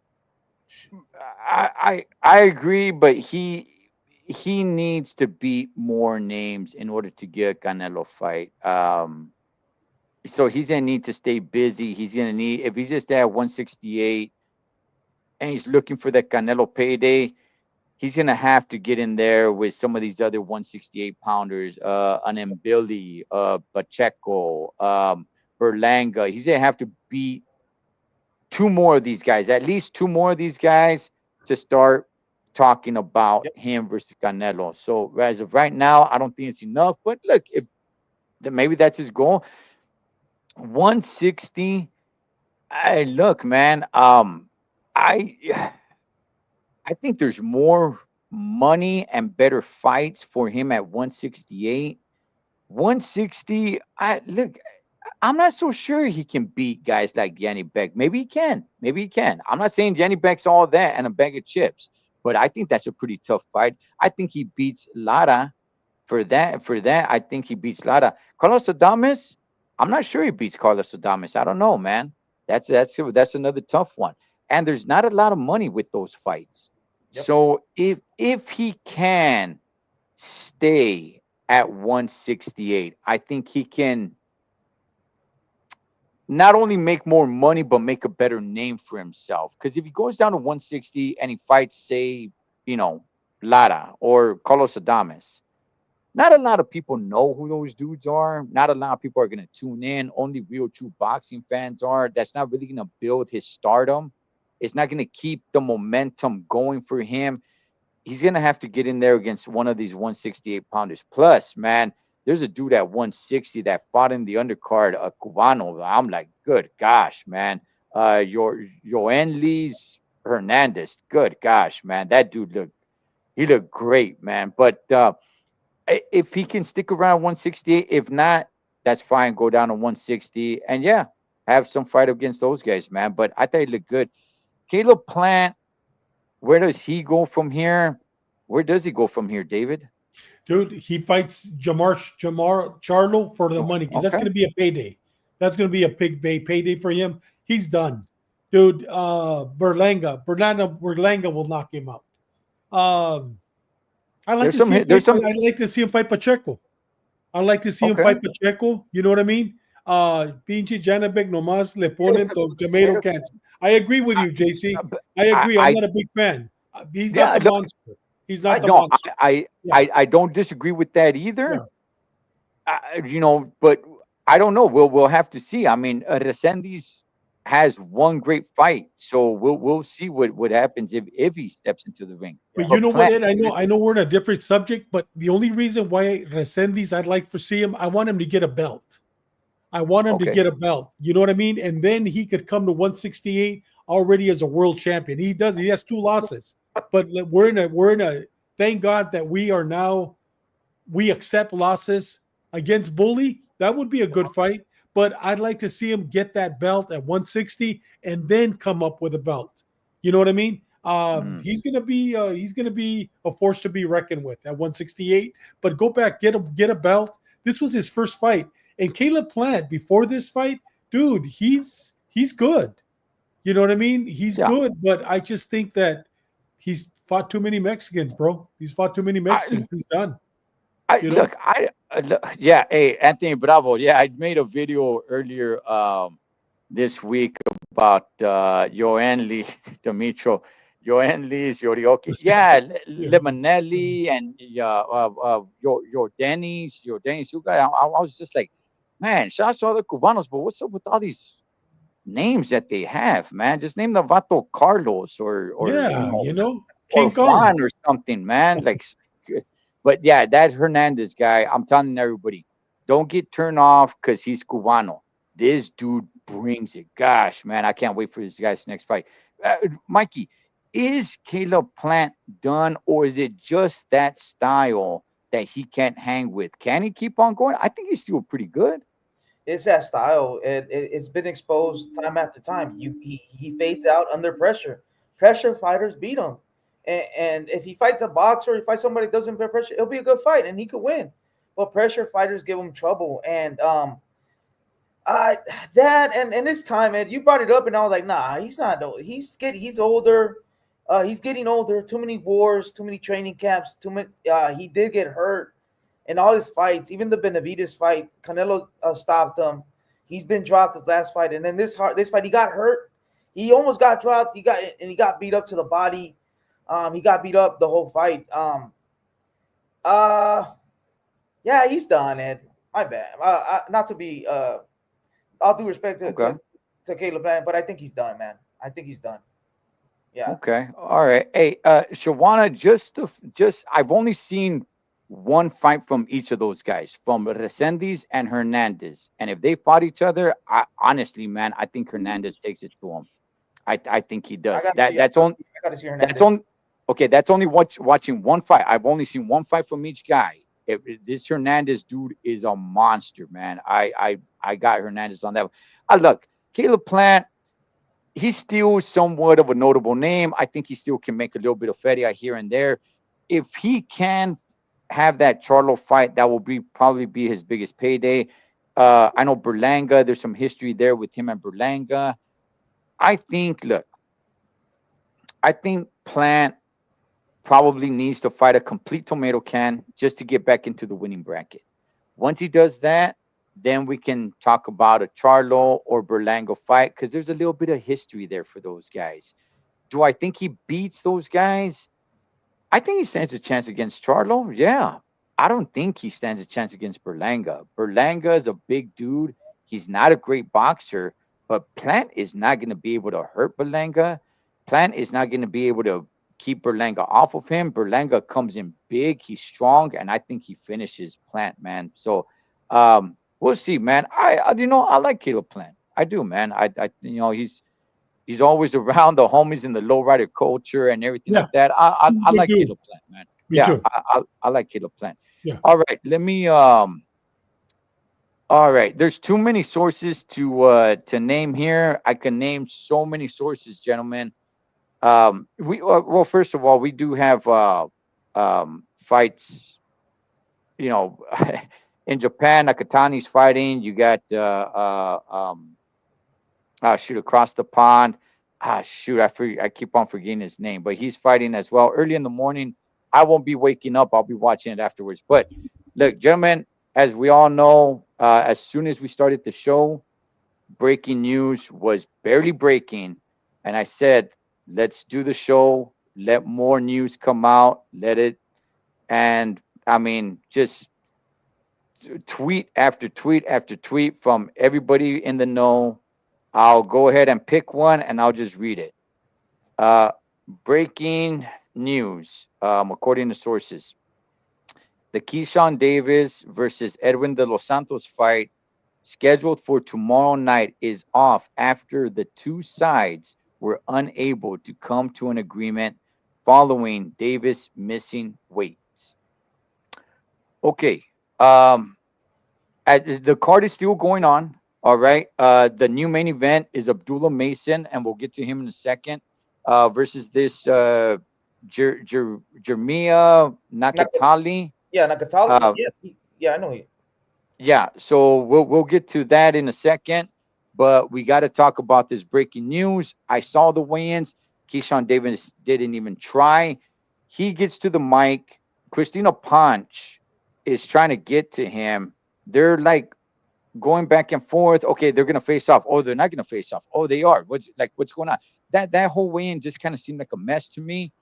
I agree, but he needs to beat more names in order to get a Canelo fight. So he's gonna need to stay busy. He's gonna need, if he's just at 168 and he's looking for that Canelo payday, he's gonna have to get in there with some of these other 168 pounders, an Mbili, Pacheco, Berlanga. He's gonna have to beat two more of these guys, at least two more of these guys, to start talking about Yep. him versus Canelo. So as of right now, I don't think it's enough. But look, if maybe that's his goal, 160. I look, man. I I think there's more money and better fights for him at 168. 160. I look. I'm not so sure he can beat guys like Danny Beck. Maybe he can. Maybe he can. I'm not saying Danny Beck's all that and a bag of chips, but I think that's a pretty tough fight. I think he beats Lara for that. For that, I think he beats Lara. Carlos Adames, I'm not sure he beats Carlos Adames. I don't know, man. That's another tough one. And there's not a lot of money with those fights. Yep. So if he can stay at 168, I think he can not only make more money but make a better name for himself. Because if he goes down to 160 and he fights, say, you know, Lara or Carlos Adames, not a lot of people know who those dudes are. Not a lot of people are going to tune in. Only real true boxing fans are. That's not really going to build his stardom. It's not going to keep the momentum going for him. He's going to have to get in there against one of these 168 pounders. Plus, man, there's a dude at 160 that fought in the undercard, a Cubano. I'm like, good gosh, man. Your Yoenlis Hernandez. Good gosh, man. That dude looked great, man. But if he can stick around 168, if not, that's fine. Go down to 160, and yeah, have some fight against those guys, man. But I thought he looked good. Caleb Plant, where does he go from here? Where does he go from here, David? Dude, he fights Jamar Charlo for the Oh, money because that's okay. going to be a payday. That's going to be a big payday for him. He's done, dude. Berlanga will knock him out. Um, I like There's to some. see him There's fight. some. I like to see him fight Pacheco. I like to see him Okay. fight Pacheco. You know what I mean? Pinche Janabek nomás le ponen tomato cancer. I agree with I, you, JC. but I agree. I'm I not a big fan. He's not yeah. the Look, monster. He's I not the no, monster. Yeah, I don't disagree with that yeah. either. But I don't know. We'll have to see. I mean, Resendiz has one great fight, so we'll see what happens if he steps into the ring. But you But know what, Plant, Ed? I know we're in a different subject, but the only reason why Resendiz I'd like to see him, I want him to get a belt. I want him to okay, get a belt. You know what I mean? And then he could come to 168 already as a world champion. He does. He has two losses, but we're in a. Thank God that we accept losses against Bully. That would be a good fight. But I'd like to see him get that belt at 160 and then come up with a belt. You know what I mean? mm, He's gonna be a force to be reckoned with at 168. But go back, get a belt. This was his first fight, and Caleb Plant before this fight, dude, he's good. You know what I mean? He's yeah. good, but I just think that he's fought too many Mexicans, bro. He's fought too many I Mexicans. He's done. I You know? look. Yeah. Hey, Anthony Bravo. Yeah, I made a video earlier this week about Joanne Lee Demetro, Joanne Lee's Yorioki. Yeah, Yeah. Lemonelli and your Denny's, you guys. I was just like, man, shout out to other Cubanos, but what's up with all these names that they have, man? Just name the Vato Carlos or Yeah, or King Kong. Juan or something, man. Like, but yeah, that Hernandez guy, I'm telling everybody, don't get turned off because he's Cubano. This dude brings it. Gosh, man, I can't wait for this guy's next fight. Mikey, is Caleb Plant done, or is it just that style that he can't hang with? Can he keep on going? I think he's still pretty good. It's that style. It's been exposed time after time. He fades out under pressure. Pressure fighters beat him, and if he fights a boxer, or he fights somebody that doesn't bear pressure, it'll be a good fight and he could win. But pressure fighters give him trouble, and I that and it's time, Ed. You brought it up, and I was like, nah, he's not. He's older. He's getting older. Too many wars, too many training camps. Too many. He did get hurt in all his fights. Even the Benavides fight, Canelo stopped him. He's been dropped the last fight, and then this fight he got hurt. He almost got dropped. He got beat up to the body. He got beat up the whole fight. Uh, yeah, he's done. Ed, my bad. Not to be all due respect Okay. to Caleb Plant, but I think he's done, man. I think he's done. Yeah. Okay. All right. Hey, Shawana, just I've only seen one fight from each of those guys, from Resendiz and Hernandez. And if they fought each other, honestly, man, I think Hernandez takes it to him. I think he I does. gotta That see. that's on I gotta see that's Hernandez. on okay, that's only watching one fight. I've only seen one fight from each guy. This Hernandez dude is a monster, man. I got Hernandez on that one. Look, Caleb Plant, he's still somewhat of a notable name. I think he still can make a little bit of feria here and there. If he can have that Charlo fight, that will be probably be his biggest payday. I know Berlanga, there's some history there with him and Berlanga. I think, look, I think Plant probably needs to fight a complete tomato can just to get back into the winning bracket. Once he does that, then we can talk about a Charlo or Berlanga fight because there's a little bit of history there for those guys. Do I think he beats those guys? I think he stands a chance against Charlo. Yeah. I don't think he stands a chance against Berlanga. Berlanga is a big dude. He's not a great boxer, but Plant is not going to be able to hurt Berlanga. Plant is not going to be able to keep Berlanga off of him. Berlanga comes in big. He's strong, and I think he finishes Plant, man. So we'll see, man. I like Caleb Plant. I do, man. He's always around the homies in the lowrider culture and everything Yeah, like that. I good like dude. Caleb Plant, man. Me Yeah, too. I like Caleb Plant. Yeah. All right, let me all right, there's too many sources to name here. I can name so many sources, gentlemen. We well, first of all, we do have fights, you know, in Japan. Nakatani's fighting. You got shoot, across the pond. Shoot, I keep on forgetting his name, but he's fighting as well early in the morning. I won't be waking up. I'll be watching it afterwards. But look, gentlemen, as we all know, as soon as we started the show, breaking news was barely breaking, and I said, let's do the show. Let more news come out. Let it, and I mean, just tweet after tweet after tweet from everybody in the know. I'll go ahead and pick one and I'll just read it. Uh, breaking news, according to sources. The Keyshawn Davis versus Edwin de los Santos fight scheduled for tomorrow night is off after the two sides were unable to come to an agreement following Davis missing weight. Okay. Um, the card is still going on. All right. The new main event is Abdullah Mason, and we'll get to him in a second. Versus this Jermia Nakatali. Yeah, Nakatali. Uh, Yeah, I know you. yeah. So we'll get to that in a second, but we got to talk about this breaking news. I saw the weigh-ins. Keyshawn Davis didn't even try. He gets to the mic. Christina Punch is trying to get to him. They're like going back and forth. Okay, they're gonna face off. Oh, they're not gonna face off. Oh, they are. What's going on? That whole weigh-in just kind of seemed like a mess to me.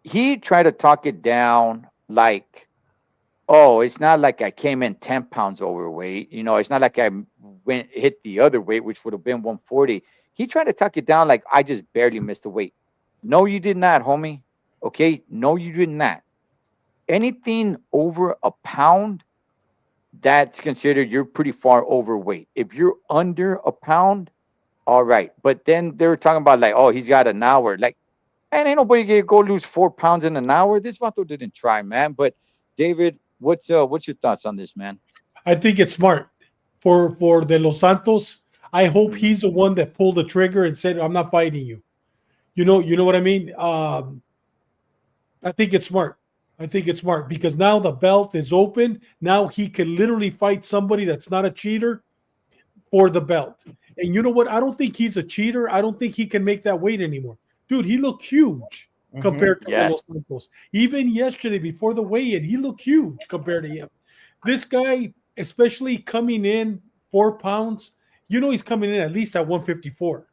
He tried to talk it down like, oh, it's not like I came in 10 pounds overweight. It's not like I went hit the other weight, which would have been 140. He tried to tuck it down like I just barely missed the weight. No, you did not, homie. Okay, no, you did not. Anything over a pound, that's considered you're pretty far overweight. If you're under a pound, all right. But then they were talking about like, oh, he's got an hour. Like, man, ain't nobody gonna go lose 4 pounds in an hour. This vato didn't try, man. But David, what's your thoughts on this, man? I think it's smart for De Los Santos. I hope Mhm. he's the one that pulled the trigger and said, "I'm not fighting you." You know what I mean. I think it's smart. I think it's smart because now the belt is open. Now he can literally fight somebody that's not a cheater for the belt. And you know what? I don't think he's a cheater. I don't think he can make that weight anymore. dude, he looked huge Mm-hmm. compared to De Los Yes. Santos. Even yesterday before the weigh-in, he looked huge compared to him. This guy, especially coming in 4 pounds, he's coming in at least at 154.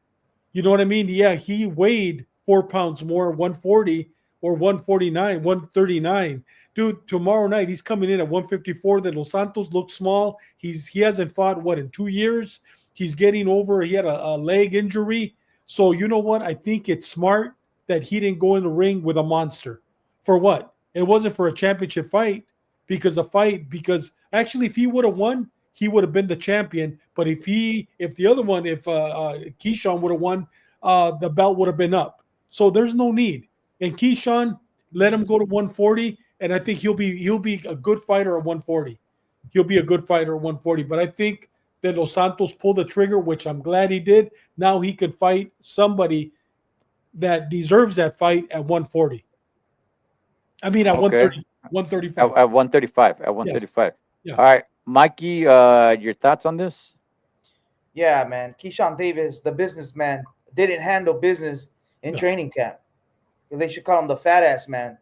You know what I mean? Yeah, he weighed 4 pounds more, 140 or 149, 139. Dude, tomorrow night he's coming in at 154. The Los Santos looks small. He hasn't fought what in 2 years. He's getting over. He had a leg injury. So you know what? I think it's smart that he didn't go in the ring with a monster. For what? It wasn't for a championship fight because actually if he would have won, he would have been the champion. But if the other one, if Keyshawn would have won, the belt would have been up. So there's no need. And Keyshawn, let him go to 140, and I think he'll be a good fighter at 140. He'll be a good fighter at 140. But I think that Los Santos pulled the trigger, which I'm glad he did. Now he could fight somebody that deserves that fight at 140. I mean at Okay. 130, At, 135. at 135. At Yes. 135. Yeah. All right, Mikey. Your thoughts on this? Yeah, man. Keyshawn Davis, the businessman, didn't handle business in No. training camp. They should call him the fat ass man.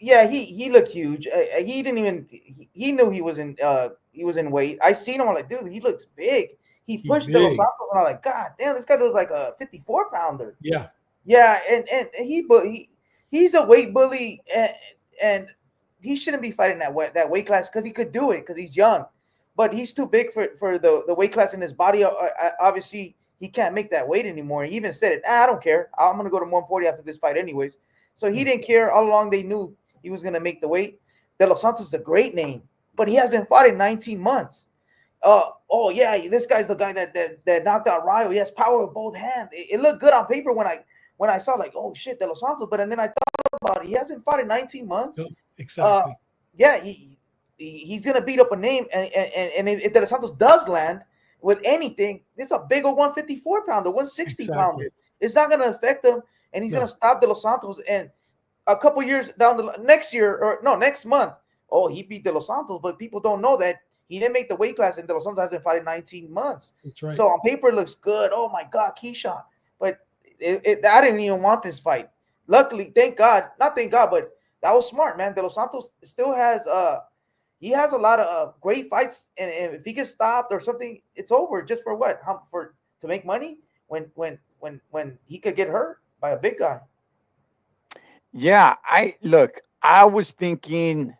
Yeah, he looked huge. He didn't even he knew he was in weight. I seen him. I'm like, dude, he looks big. He He's pushed De Los big. Santos, and I'm like, God damn, this guy was like a 54-pounder. Yeah. Yeah, and he's a weight bully, and he shouldn't be fighting that weight class because he could do it because he's young, but he's too big for the weight class in his body. Obviously, he can't make that weight anymore. He even said it. I don't care. I'm gonna go to 140 after this fight, anyways. So he didn't care all along. They knew he was gonna make the weight. De Los Santos is a great name, but he hasn't fought in 19 months. Oh yeah, this guy's the guy that knocked out Ryo. He has power with both hands. It looked good on paper when I saw like, oh shit, De Los Santos. But and then I thought about it. He hasn't fought in 19 months. No, Uh, exactly. yeah, he's gonna beat up a name, and if De Los Santos does land with anything, this is a big old 154-pounder, 160-pounder. Exactly. It's not gonna affect him, and he's No. gonna stop De Los Santos. And a couple years down the next year or no next month, oh he beat De Los Santos, but people don't know that he didn't make the weight class, and De Los Santos hasn't fought in 19 months. That's right. So on paper it looks good. Oh my God, Keyshawn, but I didn't even want this fight. Luckily, thank God, not thank God, but that was smart, man. De Los Santos still has he has a lot of great fights, and if he gets stopped or something, it's over. Just for what? For to make money when he could get hurt by a big guy. Yeah, I was thinking,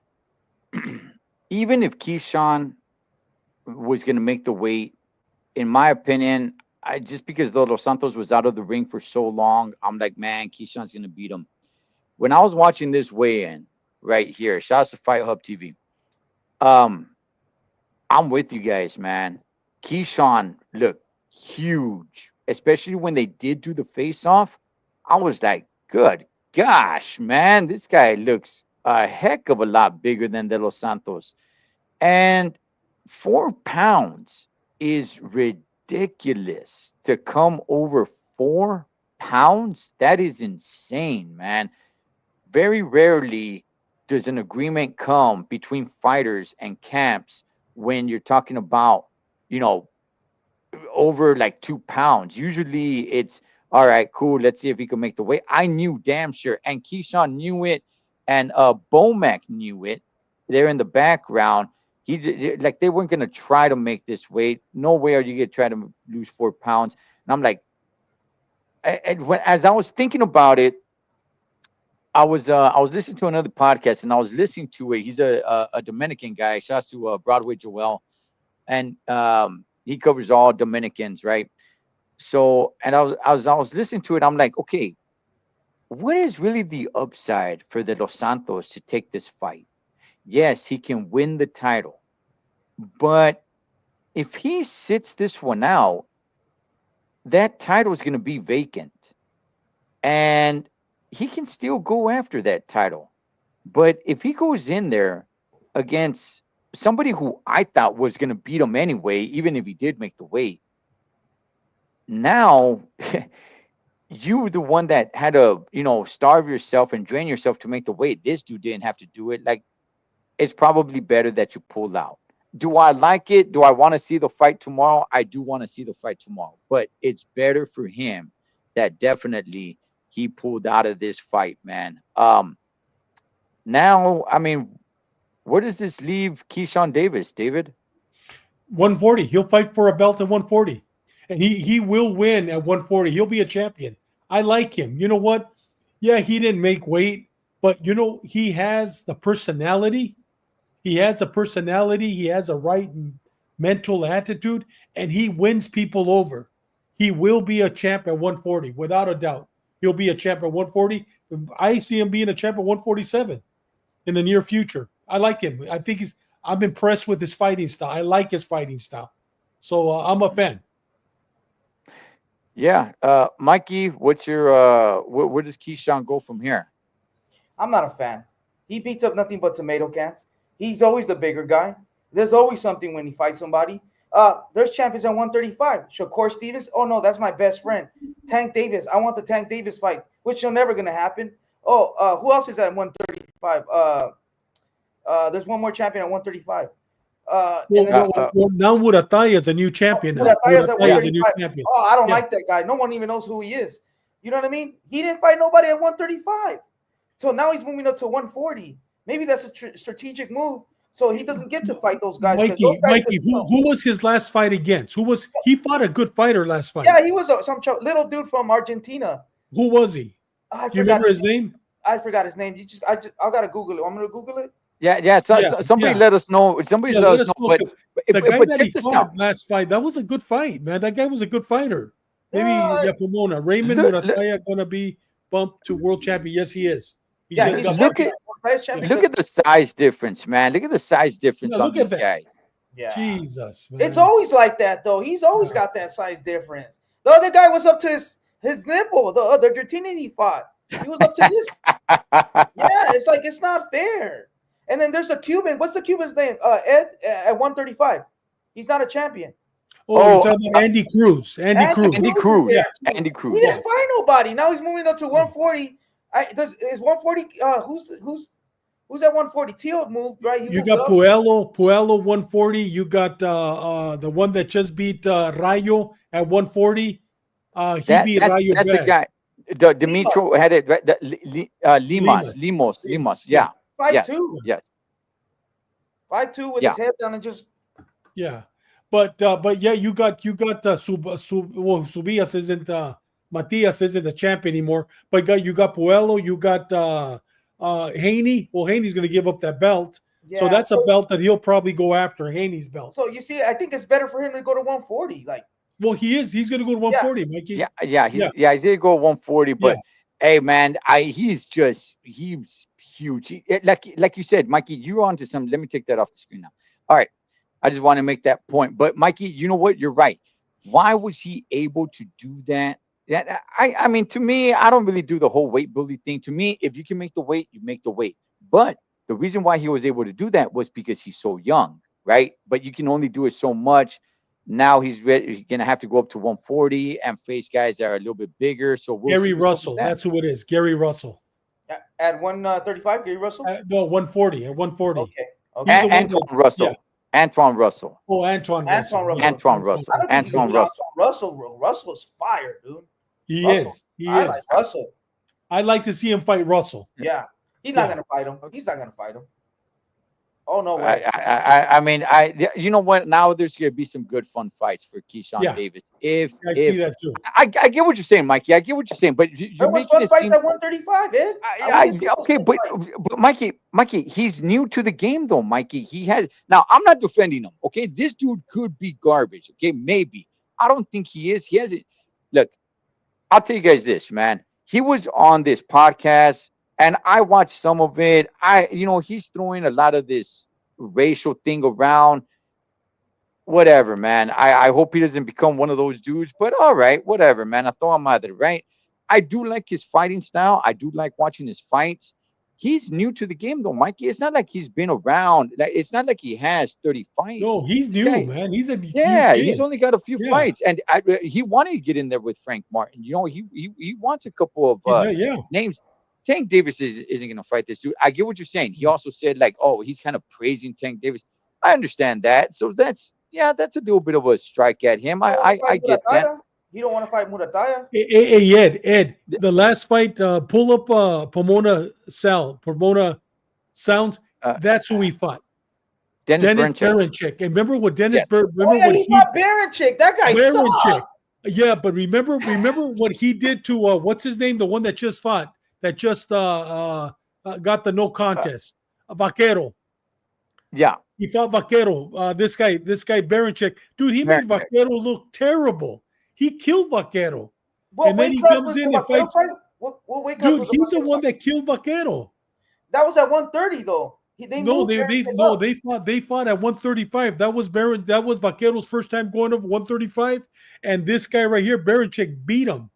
even if Keyshawn was going to make the weight, in my opinion, I just because Los Santos was out of the ring for so long, I'm like, man, Keyshawn's going to beat him. When I was watching this weigh-in right here, shouts to Fight Hub TV. Um, I'm with you guys, man. Keyshawn looked huge, especially when they did do the face-off. I was like, good gosh, man, this guy looks a heck of a lot bigger than De Los Santos. And 4 pounds is ridiculous to come over 4 pounds. That is insane, man. Very rarely does an agreement come between fighters and camps when you're talking about, you know, over like 2 pounds. Usually it's all right, cool. Let's see if he can make the weight. I knew damn sure, and Keyshawn knew it, and Bomac knew it. They're in the background. Like they weren't gonna try to make this weight. No way are you gonna try to lose 4 pounds. And I'm like, as I was thinking about it, I was listening to another podcast, and I was listening to it. He's a Dominican guy. Shouts to Broadway Joel, and he covers all Dominicans, right? So, and I was listening to it. I'm like, okay, what is really the upside for the Los Santos to take this fight? Yes, he can win the title, but if he sits this one out, that title is going to be vacant, and he can still go after that title. But if he goes in there against somebody who I thought was going to beat him anyway, even if he did make the weight, now you were the one that had to, starve yourself and drain yourself to make the weight. This dude didn't have to do it. Like, it's probably better that you pull out. Do I like it? Do I want to see the fight tomorrow? I do want to see the fight tomorrow, but it's better for him that definitely he pulled out of this fight, man. Now, I mean, where does this leave Keyshawn Davis, David? 140. He'll fight for a belt at 140, and he will win at 140. He'll be a champion. I like him. You know what? Yeah, he didn't make weight, but he has the personality. He has a personality. He has a right mental attitude, and he wins people over. He will be a champ at 140 without a doubt. He'll be a champ at 140. I see him being a champ at 147 in the near future. I like him. I think I'm impressed with his fighting style. I like his fighting style. So I'm a fan. Yeah, Mikey, what's your where does Keyshawn go from here? I'm not a fan. He beats up nothing but tomato cans. He's always the bigger guy. There's always something when he fights somebody. There's champions at 135. Shakur Stevens. Oh no, that's my best friend. Tank Davis. I want the Tank Davis fight, which is never gonna happen. Oh, who else is at 135? There's one more champion at 135. And then Now Murataya is a new champion. Murataya's at Murataya is a new 135. champion. Oh, I don't Yeah. like that guy. No one even knows who he is. You know what I mean? He didn't fight nobody at 135. So now he's moving up to 140. Maybe that's a strategic move. So he doesn't get to fight those guys. Those guys Who was his last fight against? He fought a good fighter last fight. Yeah, he was some little dude from Argentina. Who was he? I Do you remember his name? I forgot his name. I gotta Google it. I'm gonna Google it. Yeah. Somebody let us know. Somebody let us know. But the guy that he check this fought out. last fight, that was a good fight, man. That guy was a good fighter. Maybe Yeah. Pomona. Raymond Murataya gonna be bumped to world champion. Yes, he is. He Yeah, just he's got champion. Look at the size difference, man. Look at the size difference Yeah, on look at these that. guys. Yeah. Jesus, man. It's always like that though. He's always got that size difference. The other guy was up to his nipple. The other Argentinian he fought, he was up to this. Yeah, it's like it's not fair. And then there's a Cuban. What's the Cuban's name? Ed at 135. He's not a champion. You're talking about Andy Cruz. Andy Cruz. Andy Cruz Cruz. is there, Yeah. too. Andy He Cruz. didn't fight nobody. Now he's moving up to 140. Is 140? Who's at 140? Teal moved right. You got Puello 140. You got the one that just beat Rayo at 140. He beat Rayo. That's the guy. Dimitro had it. Right? Limos. Yeah. Fight two. Yes. Fight two with his head down and just. Yeah, but yeah, you got Subias isn't Matias isn't the champ anymore. But you got Puello. You got Haney. Well, Haney's going to give up that belt. Yeah, so that's a belt that he'll probably go after, Haney's belt. So you see, I think it's better for him to go to 140. Well, he is. He's going to go to 140, Mikey. He's going to go 140. But hey, man, he's huge. Like you said, Mikey, you're onto something. Let me take that off the screen now. All right, I just want to make that point. But Mikey, you know what? You're right. Why was he able to do that? I mean, to me, I don't really do the whole weight bully thing. To me, if you can make the weight, you make the weight. But the reason why he was able to do that was because he's so young, right? But you can only do it so much. Now he's going to have to go up to 140 and face guys that are a little bit bigger. So Gary Russell, that's who it is. Gary Russell. At 135, Gary Russell? No, 140. At 140. Okay. Antoine Russell. Yeah. Antoine Russell. Oh, Antoine Russell. Russell's fire, dude. He is. I like Russell. I'd like to see him fight Russell. Yeah. He's not going to fight him. He's not going to fight him. Oh, no way. I mean, you know what? Now there's going to be some good fun fights for Keyshawn Davis. I see that too. I get what you're saying, Mikey. I get what you're saying, but you're making fun fights at 135, Ed. Okay, but Mikey, he's new to the game, though. Mikey, now. I'm not defending him. Okay, this dude could be garbage. Okay, maybe. I don't think he is. He hasn't. Look, I'll tell you guys this, man. He was on this podcast. And I watched some of it. He's throwing a lot of this racial thing around. Whatever, man. I hope he doesn't become one of those dudes. But all right, whatever, man. I throw him out there, right? I do like his fighting style. I do like watching his fights. He's new to the game, though, Mikey. It's not like he's been around. It's not like he has 30 fights. No, he's new, man. He's only got a few fights. And he wanted to get in there with Frank Martin. He wants a couple of names. Tank Davis isn't going to fight this dude. I get what you're saying. He also said, he's kind of praising Tank Davis. I understand that. So that's a little bit of a strike at him. I get that. He don't want to fight Murataya. Hey, Ed, the last fight, pull up Pomona sounds. Uh, That's who he fought. Dennis Dennis Berncheck. Baranchik. And remember what Yeah. Oh remember yeah, what he fought Baranchik. That guy Baranchik. sucked. Yeah, but remember what he did to what's his name, the one that just fought, that just got the no Uh, contest, Vaquero. yeah. He fought Vaquero. This guy Baranchik, dude, he made Berncheck. Vaquero look terrible. He killed Vaquero, What and then weight he class comes was the in and Vaquero fights. fight? What weight class Dude, was the he's the Vaquero one fight? that killed Vaquero. That was at 130 though. They No, moved they Baranchik no up. they fought at 135. That was That was Vaquero's first time going up 135, and this guy right here, Baranchik, beat him.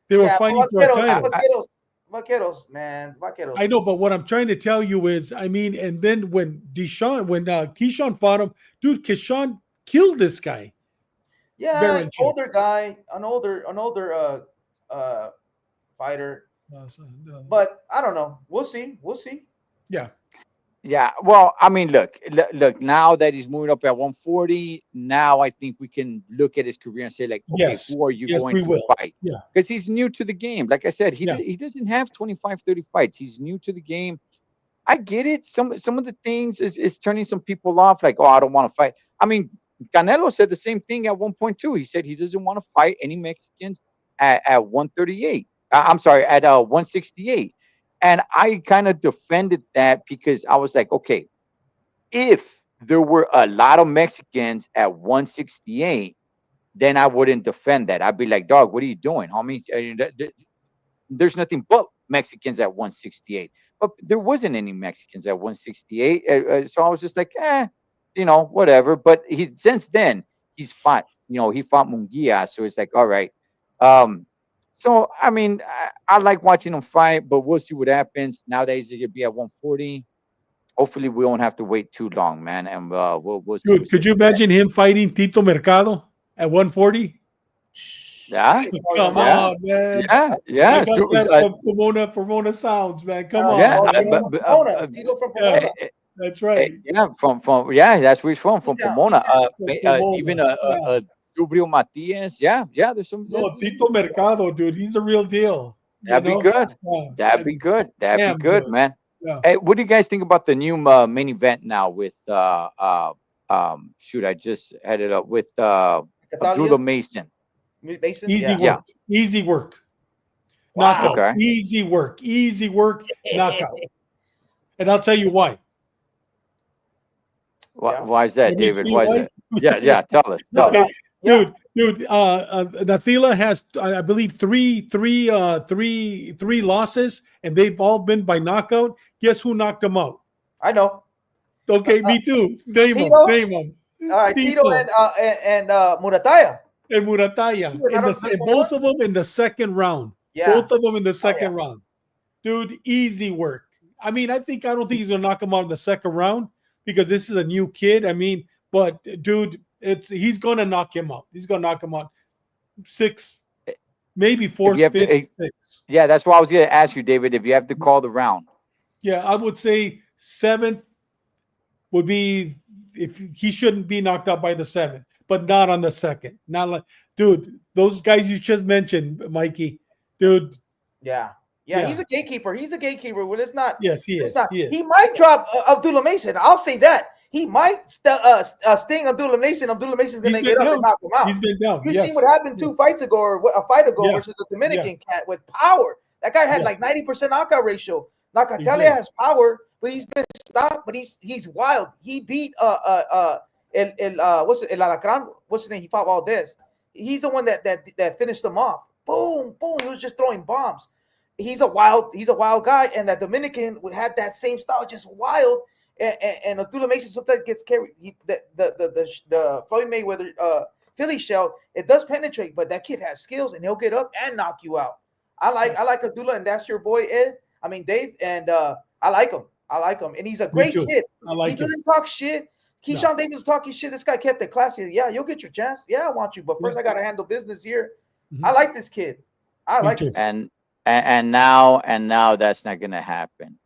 They were Yeah, fighting but for a Vaqueros, title. Vaqueros, man, I know, Vaqueros. but what I'm trying to tell you is, I mean, and then when Keyshawn fought him, dude, Keyshawn killed this guy, Yeah, Baranchik. older guy, an older uh fighter. No. But I don't know. We'll see. We'll see. Yeah, Yeah. Well, I mean, look. Now that he's moving up at 140, now I think we can look at his career and say, like, okay, yes, who are you yes, going we to will. fight? Yeah, Because he's new to the game. Like I said, yeah, he doesn't have 25, 30 fights. He's new to the game. I get it. Some of the things is turning some people off. Like, oh, I don't want to fight. I mean, Canelo said the same thing at one point too. He said he doesn't want to fight any Mexicans at 138. I'm sorry, at 168. And I kind of defended that because I was like, okay, if there were a lot of Mexicans at 168, then I wouldn't defend that. I'd be like, dog, what are you doing, homie? There's nothing but Mexicans at 168. But there wasn't any Mexicans at 168. So I was just like, whatever. But he since then he's fought, he fought Munguia. So it's like, all right. Um, so I mean, I like watching him fight, but we'll see what happens. Now that he's gonna be at 140. Hopefully we won't have to wait too long, man. And we'll see dude, what's could up you with that. imagine him fighting Tito Mercado at 140? Yeah, Shit, call Come him yeah, out. on, man. yeah, I yeah. got So, that from Pomona Sounds, man. Come He on, yeah, called man. Tito from Pomona. Tito from Yeah, Pomona. that's right. Yeah, from yeah, that's where he's from He Pomona. town. From Even Pomona. Yeah. Dubrio Matias. Yeah, yeah. No, There's some Tito good. Mercado, dude. He's a real deal. You That'd be know? good. Yeah, That'd be good. That'd be damn good, good. man. Yeah. Hey, what do you guys think about the new main event now with shoot, I just had it up with Catalia, Abdullah Mason. Mason. Easy Yeah. Yeah. work. Easy work. Wow. Knockout. Okay. Easy work. Easy work. Knockout. And I'll tell you why. Yeah. Why is that, Let me tell David? you Why is why. that? Yeah, yeah. Tell us. No, Tell us. no. Yeah. Dude, Nathila has, I believe, three losses, and they've all been by knockout. Guess who knocked them out? I know. Okay, me too. Name them. Tito. Name them. All right, Tito and Murataya. And Murataya. Tito, not And both of them in the second round. Yeah. Both of them in the second yeah. round. Dude, easy work. I don't think he's gonna knock him out in the second round because this is a new kid. I mean, but dude, he's gonna knock him out. He's gonna knock him out. 6, maybe If fourth, you have fifth, to, sixth. yeah, that's what I was going to ask you, David. If you have to call the round. Yeah, I would say 7th would be if he shouldn't be knocked out by the 7th, but not on the second. Not like, dude, those guys you just mentioned, Mikey, dude. Yeah. Yeah. He's a gatekeeper. He's a gatekeeper. Well, it's not. Yes, he is. Not, He is. he might drop Abdullah Mason. I'll say that. He might sting Abdullah Mason. Abdullah Mason's going to get up and knock him out. He's been down. You yes. seen what happened 2 fights ago or a fight ago Yeah. versus the Dominican cat with power. That guy had Yes. like 90% knockout ratio. Now He Catalia did. has power, but he's been stopped. But he's wild. He beat what's it, El Alacran? What's his name? He fought Valdez. He's the one that finished him off. Boom, boom. He was just throwing bombs. He's a wild guy, and that Dominican had that same style, just wild. And Abdullah Mason sometimes gets carried. The Floyd Mayweather Philly shell, it does penetrate, but that kid has skills, and he'll get up and knock you out. I like Abdullah, and that's your boy Ed. I mean Dave, and I like him. And he's a great kid. I like he him. doesn't talk shit. Keyshawn Davis was talking shit. This guy kept it classy. Yeah, you'll get your chance. Yeah, I want you, but first I gotta handle business here. Mhm. I like this kid. I Me like too. this. And now that's not going to happen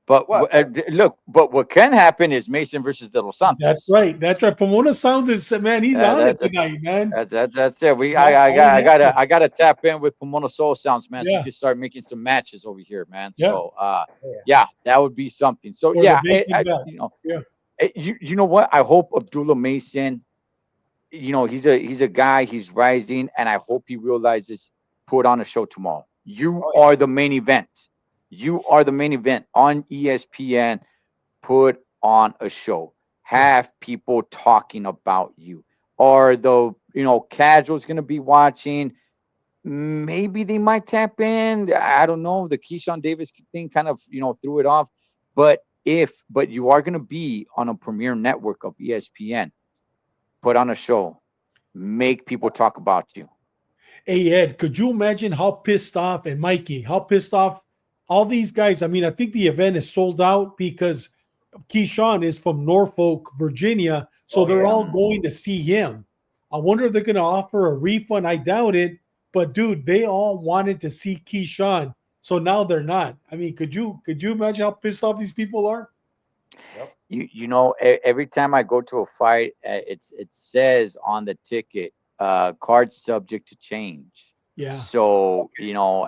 But What? look, but what can happen is Mason versus De Los That's Santos. right. That's right. Pomona Sounds is man. He's Yeah, on it tonight, man. that's it. Yeah, all natural. I gotta tap in with Pomona Soul Sounds, man, so we Yeah, can start making some matches over here, man. yeah. So Yeah. yeah, that would be something. So Or the yeah, bacon belt. you know, Yeah, you know what? I hope Abdullah Mason, he's a guy, he's rising, and I hope he realizes, put on a show tomorrow. You Oh yeah. are the main event. You are the main event on ESPN. Put on a show. yeah. Have people talking about you. Are the casuals going to be watching? Maybe they might tap in. I don't know. The Keyshawn Davis thing kind of threw it off. But you are going to be on a premier network of ESPN. Put on a show. Make people talk about you. Hey Ed, could you imagine how pissed off and Mikey, how pissed off all these guys? I mean, I think the event is sold out because Keyshawn is from Norfolk, Virginia, so Oh they're yeah. all Mhm. going to see him. I wonder if they're going to offer a refund. I doubt it, but dude, they all wanted to see Keyshawn, so now they're not. I mean, could you imagine how pissed off these people are? Yep. Every time I go to a fight, it says on the ticket, card subject to change. Yeah. So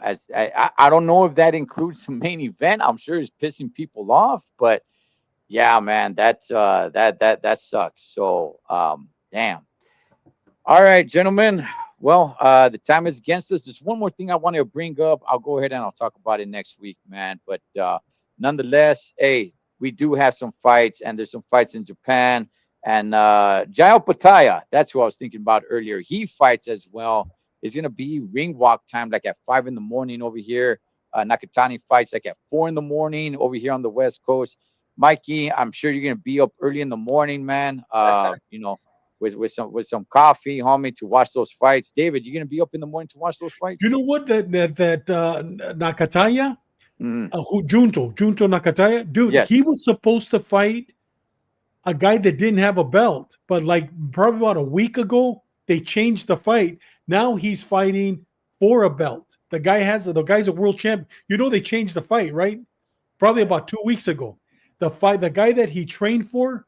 as I don't know if that includes the main event. I'm sure it's pissing people off, but yeah, man, that sucks. So damn. All right, gentlemen. Well, the time is against us. There's one more thing I want to bring up. I'll go ahead and I'll talk about it next week, man. But nonetheless, hey, we do have some fights, and there's some fights in Japan. And Jail Pataya, that's who I was thinking about earlier. He fights as well. It's gonna be ring walk time, like at 5 in the morning over here. Nakatani fights like at 4 in the morning over here on the West Coast. Mikey, I'm sure you're gonna be up early in the morning, man. With some coffee, homie, to watch those fights. David, you gonna be up in the morning to watch those You know fights? what? That Nakataya, Hmm. who Junto Nakataya, dude, Yes. he was supposed to fight a guy that didn't have a belt, but like probably about a week ago, they changed the fight. Now he's fighting for a belt. The guy's a world champ. You know they changed the fight, right? Probably Yeah. about 2 weeks ago. The guy that he trained for,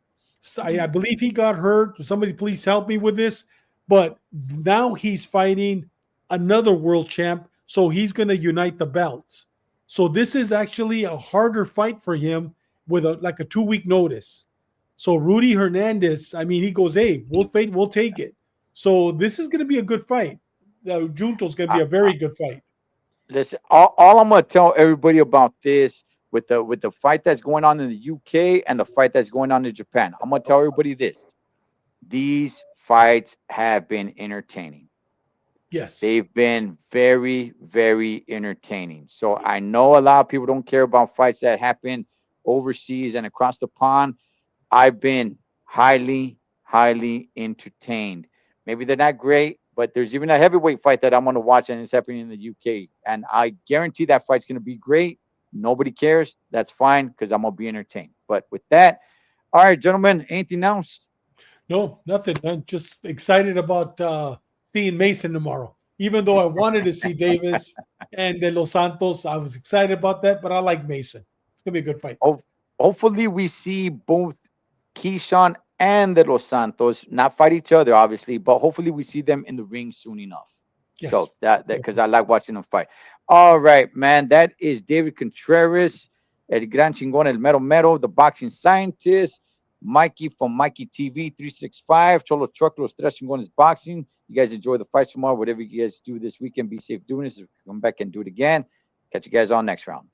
I Hmm. believe he got hurt. Somebody please help me with this. But now he's fighting another world champ, so he's going to unite the belts. So this is actually a harder fight for him with a 2 week notice. So Rudy Hernandez, I mean, he goes, "Hey, we'll take it." So this is going to be a good fight. Junto's going to I, be a I, very good fight. listen, all I'm gonna tell everybody about this with the fight that's going on in the UK and the fight that's going on in Japan. I'm gonna tell everybody this: these fights have been entertaining. Yes. They've been very, very entertaining. So I know a lot of people don't care about fights that happen overseas and across the pond. I've been highly, highly entertained. Maybe they're not great, but there's even a heavyweight fight that I'm going to watch, and it's happening in the UK. And I guarantee that fight's going to be great. Nobody cares. That's fine because I'm going to be entertained. But with that, all right, gentlemen, anything else? No, nothing. I'm just excited about seeing Mason tomorrow. Even though I wanted to see Davis and De Los Santos, I was excited about that, but I like Mason. It's gonna be a good fight. Ho- Hopefully, we see both Keyshawn and De Los Santos not fight each other, obviously, but hopefully we see them in the ring soon enough. Yes. So that because I like watching them fight. All right, man. That is David Contreras, El Gran Chingón, El Mero Mero, the boxing scientist. Mikey from Mikey TV 365, Cholo Truck, Los Tres Chingones Boxing. You guys enjoy the fights tomorrow. Whatever you guys do this weekend, be safe doing this. Come back and do it again. Catch you guys on next round.